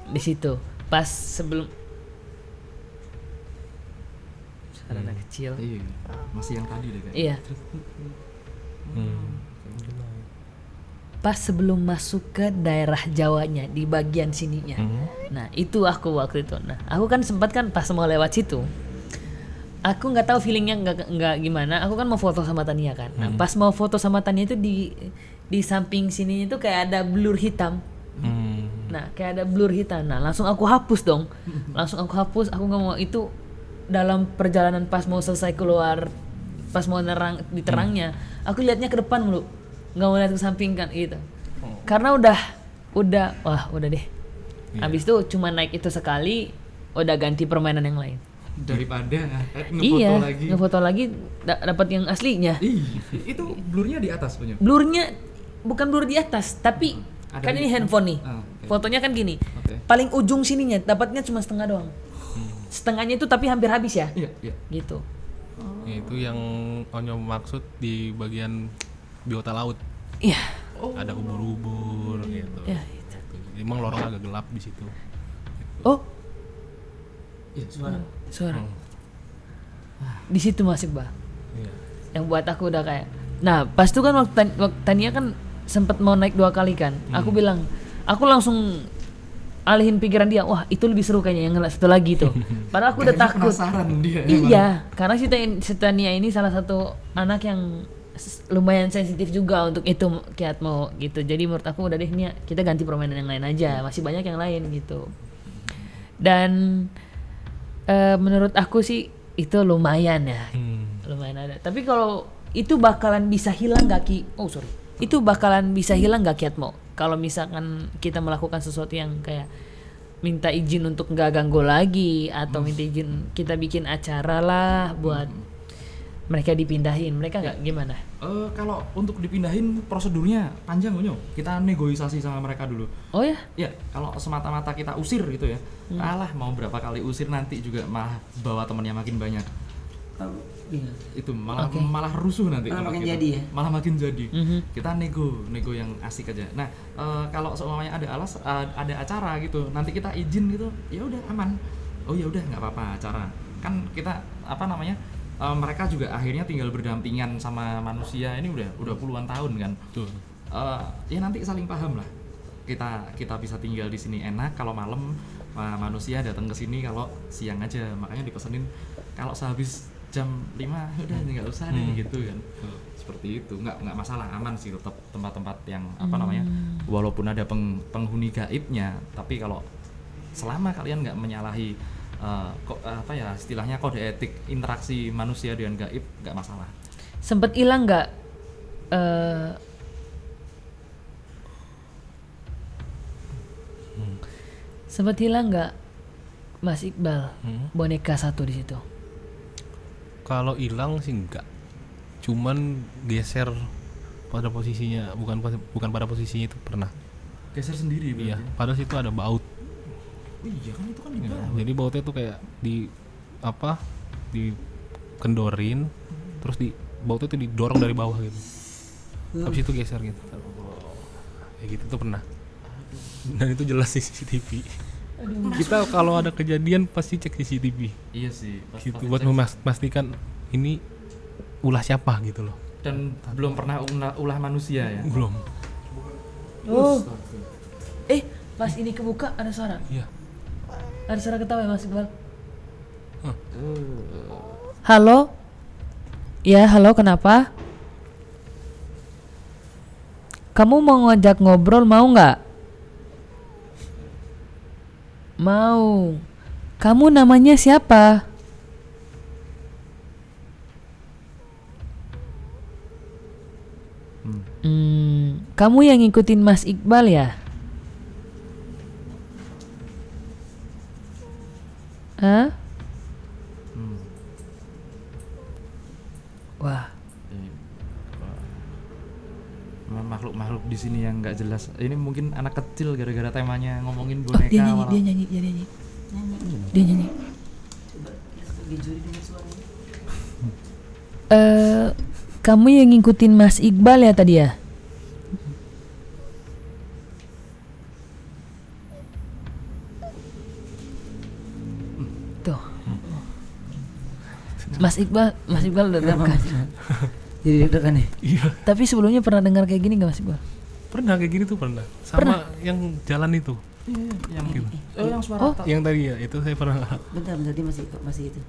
di situ pas sebelum ada anak kecil. Iya. Masih yang tadi deh kayak. Iya. Pas sebelum masuk ke daerah Jawanya di bagian sininya. Nah itu aku waktu itu. Nah aku kan sempat kan pas mau lewat situ, aku nggak tahu feelingnya nggak gimana. Aku kan mau foto sama Tania kan. Nah pas mau foto sama Tania itu di samping sininya itu kayak ada blur hitam. Nah kayak ada blur hitam. Nah langsung aku hapus dong. Langsung aku hapus. Aku nggak mau itu dalam perjalanan pas mau selesai keluar, pas mau nerang di terangnya, aku lihatnya ke depan mulu, nggak mau lihat ke samping kan gitu. Karena udah udah deh. Abis itu cuma naik itu sekali, udah ganti permainan yang lain. Daripada Iya, lagi. ngefoto lagi dapat yang aslinya. Itu blurnya di atas punya. Blurnya bukan blur di atas, tapi Ada kan di- ini handphone nih. oke. Fotonya kan gini. Oke. Paling ujung sininya dapatnya cuma setengah doang. Setengahnya itu tapi hampir habis ya. Iya, iya. Gitu. Ya, itu yang Onyo maksud di bagian biota laut. Iya. Ada ubur-ubur gitu. Ya, itu. Emang lorong agak gelap di situ. Oh, Iya, suara. suara. Di situ masih bah. Iya. Yang buat aku udah kayak. Nah, pas itu kan waktu Tania kan sempat mau naik 2 kali kan. Aku bilang, aku langsung alihin pikiran dia, wah itu lebih seru kayaknya yang satu lagi tuh. Padahal aku udah Kayaknya takut. penasaran dia. Iya, karena si Tania ini salah satu anak yang lumayan sensitif juga untuk itu Kiat mau gitu. Jadi menurut aku udah deh nih kita ganti permainan yang lain aja. Masih banyak yang lain gitu. Dan menurut aku sih itu lumayan ya. Lumayan ada. Tapi kalau itu bakalan bisa hilang gak Ki? Oh sorry. Itu bakalan bisa hilang gak Kiat mau? Kalau misalkan kita melakukan sesuatu yang kayak minta izin untuk nggak ganggu lagi, atau minta izin kita bikin acara lah buat mereka dipindahin, mereka nggak gimana? Kalau untuk dipindahin prosedurnya panjang Unyo. Kita negosiasi sama mereka dulu. Oh ya? Ya, kalau semata-mata kita usir gitu ya. Alah, mau berapa kali usir nanti juga malah bawa temennya makin banyak. Itu malah Oke. malah rusuh nanti Malah tempat makin kita. jadi ya? Malah makin jadi. Mhm. Kita nego yang asik aja. Nah, kalau semuanya ada acara gitu, nanti kita izin gitu, ya udah aman. Oh ya udah nggak apa-apa acara. Kan kita mereka juga akhirnya tinggal berdampingan sama manusia ini udah puluhan tahun kan. Tuh. Ya nanti saling paham lah. Kita bisa tinggal di sini enak, kalau malam manusia datang ke sini kalau siang aja. Makanya dipesenin kalau sehabis jam 5 udah nggak usah deh gitu kan. Seperti itu. Nggak masalah, aman sih tetap tempat-tempat yang walaupun ada penghuni gaibnya, tapi kalau selama kalian nggak menyalahi istilahnya kode etik interaksi manusia dengan gaib, nggak masalah. Sempet hilang nggak? Sempet hilang nggak, Mas Iqbal, boneka satu di situ? Kalau hilang sih enggak. Cuman geser pada posisinya, bukan pada posisinya itu pernah. Geser sendiri berarti. Iya, padahal situ ada baut. Oh iya kan itu kan Ya, juga. jadi bautnya tuh kayak dikendorin, terus bautnya tuh didorong dari bawah gitu. Habis itu geser gitu. Ya gitu tuh pernah. Dan itu jelas di CCTV. Kita kalau ada kejadian pasti cek CCTV. Iya sih. Gitu buat memastikan ini ulah siapa gitu loh. dan belum pernah ulah manusia ya. Belum. Oh. Pas ini kebuka ada suara. Iya. Ada suara ketawa ya Mas Iqbal. Halo? Ya, halo, kenapa? Kamu mau ngajak ngobrol, mau nggak? Mau. Kamu namanya siapa? Kamu yang ngikutin Mas Iqbal ya? Hah? Wah, Makhluk-makhluk di sini yang nggak jelas. Ini mungkin anak kecil gara-gara temanya ngomongin boneka. dia nyanyi, malah- dia nyanyi, dia nyanyi. Dia nyanyi. Kamu yang ngikutin Mas Iqbal ya tadi ya? Tuh. Mas Iqbal udah kan. Jadi deg-degan nih. Iya. Tapi sebelumnya pernah dengar kayak gini nggak Mas Iqbal? Pernah kayak gini tuh pernah. Sama Pernah? yang jalan itu. yang Gitu. yang suara Yang tadi ya, itu saya pernah. Bentar dia masih itu.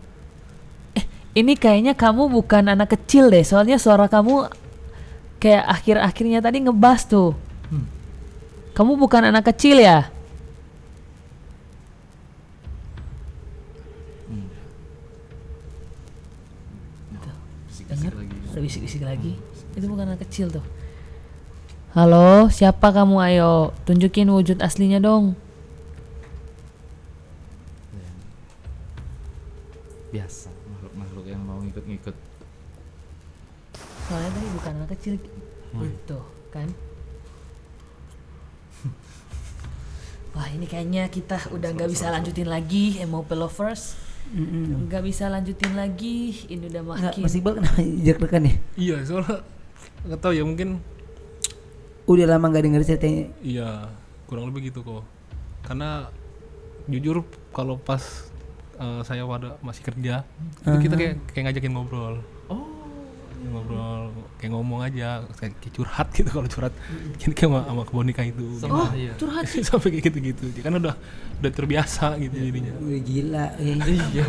Ini kayaknya kamu bukan anak kecil deh, soalnya suara kamu kayak akhir-akhirnya tadi ngebas tuh. Kamu bukan anak kecil ya? bisik-bisik lagi. Udah bisik-bisik lagi. Itu bukan anak kecil tuh. Halo, siapa kamu? Ayo, tunjukin wujud aslinya dong. Biasa makhluk-makhluk yang mau ngikut-ngikut. Soalnya tadi bukan anak kecil. Tuh, kan? Wah, ini kayaknya kita udah nggak bisa lanjutin lagi MOP Lovers. Nggak bisa lanjutin lagi. Ini udah Enggak, makin. Mas Iqbal kenapa deg-degan ya? Iya, soalnya nggak tahu ya, mungkin Udah lama nggak denger ceritanya. iya, kurang lebih gitu kok. Karena jujur kalau pas saya masih kerja, itu kita kayak ngajakin ngobrol. Ngobrol, kayak ngomong aja, kayak curhat gitu. Kalau curhat kita kayak sama boneka itu. Sama, iya. Curhat sih. Sampai kayak gitu-gitu. Kan udah terbiasa gitu jadinya. Udah gila. Iya.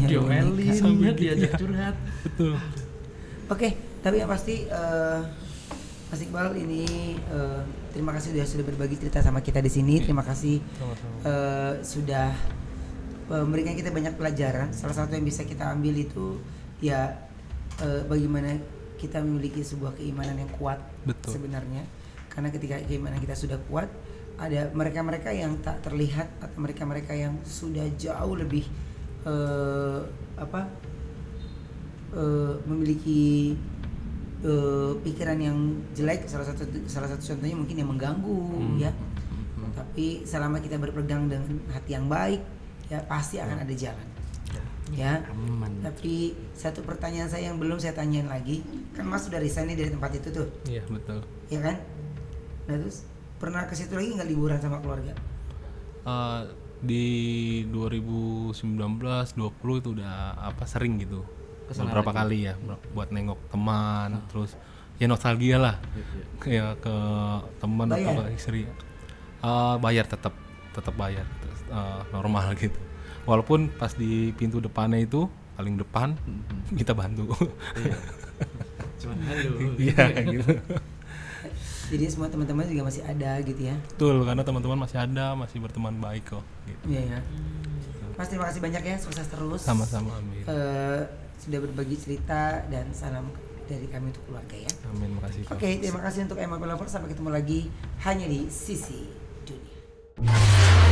Diomelin, Sampai diajak gitu. curhat. Betul. Oke, tapi yang pasti Mas Iqbal ini terima kasih sudah berbagi cerita sama kita di sini. Terima kasih sudah memberikan kita banyak pelajaran. Salah satu yang bisa kita ambil itu ya bagaimana kita memiliki sebuah keimanan yang kuat. Betul. Sebenarnya. Karena ketika keimanan kita sudah kuat, ada mereka-mereka yang tak terlihat atau mereka-mereka yang sudah jauh lebih memiliki pikiran yang jelek. Salah satu contohnya mungkin yang mengganggu ya. Tapi selama kita berpegang dengan hati yang baik ya pasti akan ada jalan ya. Aman. Tapi satu pertanyaan saya yang belum saya tanyain lagi, kan Mas sudah resign nih dari tempat itu tuh Iya, betul. ya kan. Nah terus pernah ke situ lagi nggak liburan sama keluarga? Di 2019-20 itu udah sering gitu. Kesana Beberapa lagi. kali ya buat nengok teman, terus ya nostalgia lah. Kayak ke teman atau Bayar? ke istri. Bayar tetap bayar normal gitu. Walaupun pas di pintu depannya itu paling depan kita bantu. Cuman halo. Iya kayak gitu. Jadi semua teman-teman juga masih ada gitu ya. Betul, karena teman-teman masih ada, masih berteman baik kok gitu. Iya ya. Mas terima kasih banyak ya, sukses terus. Sama-sama, amin. Sudah berbagi cerita dan salam dari kami untuk keluarga ya. Amin, makasih. Oke, terima kasih untuk MOP Lovers. Sampai ketemu lagi hanya di Sisi Dunia.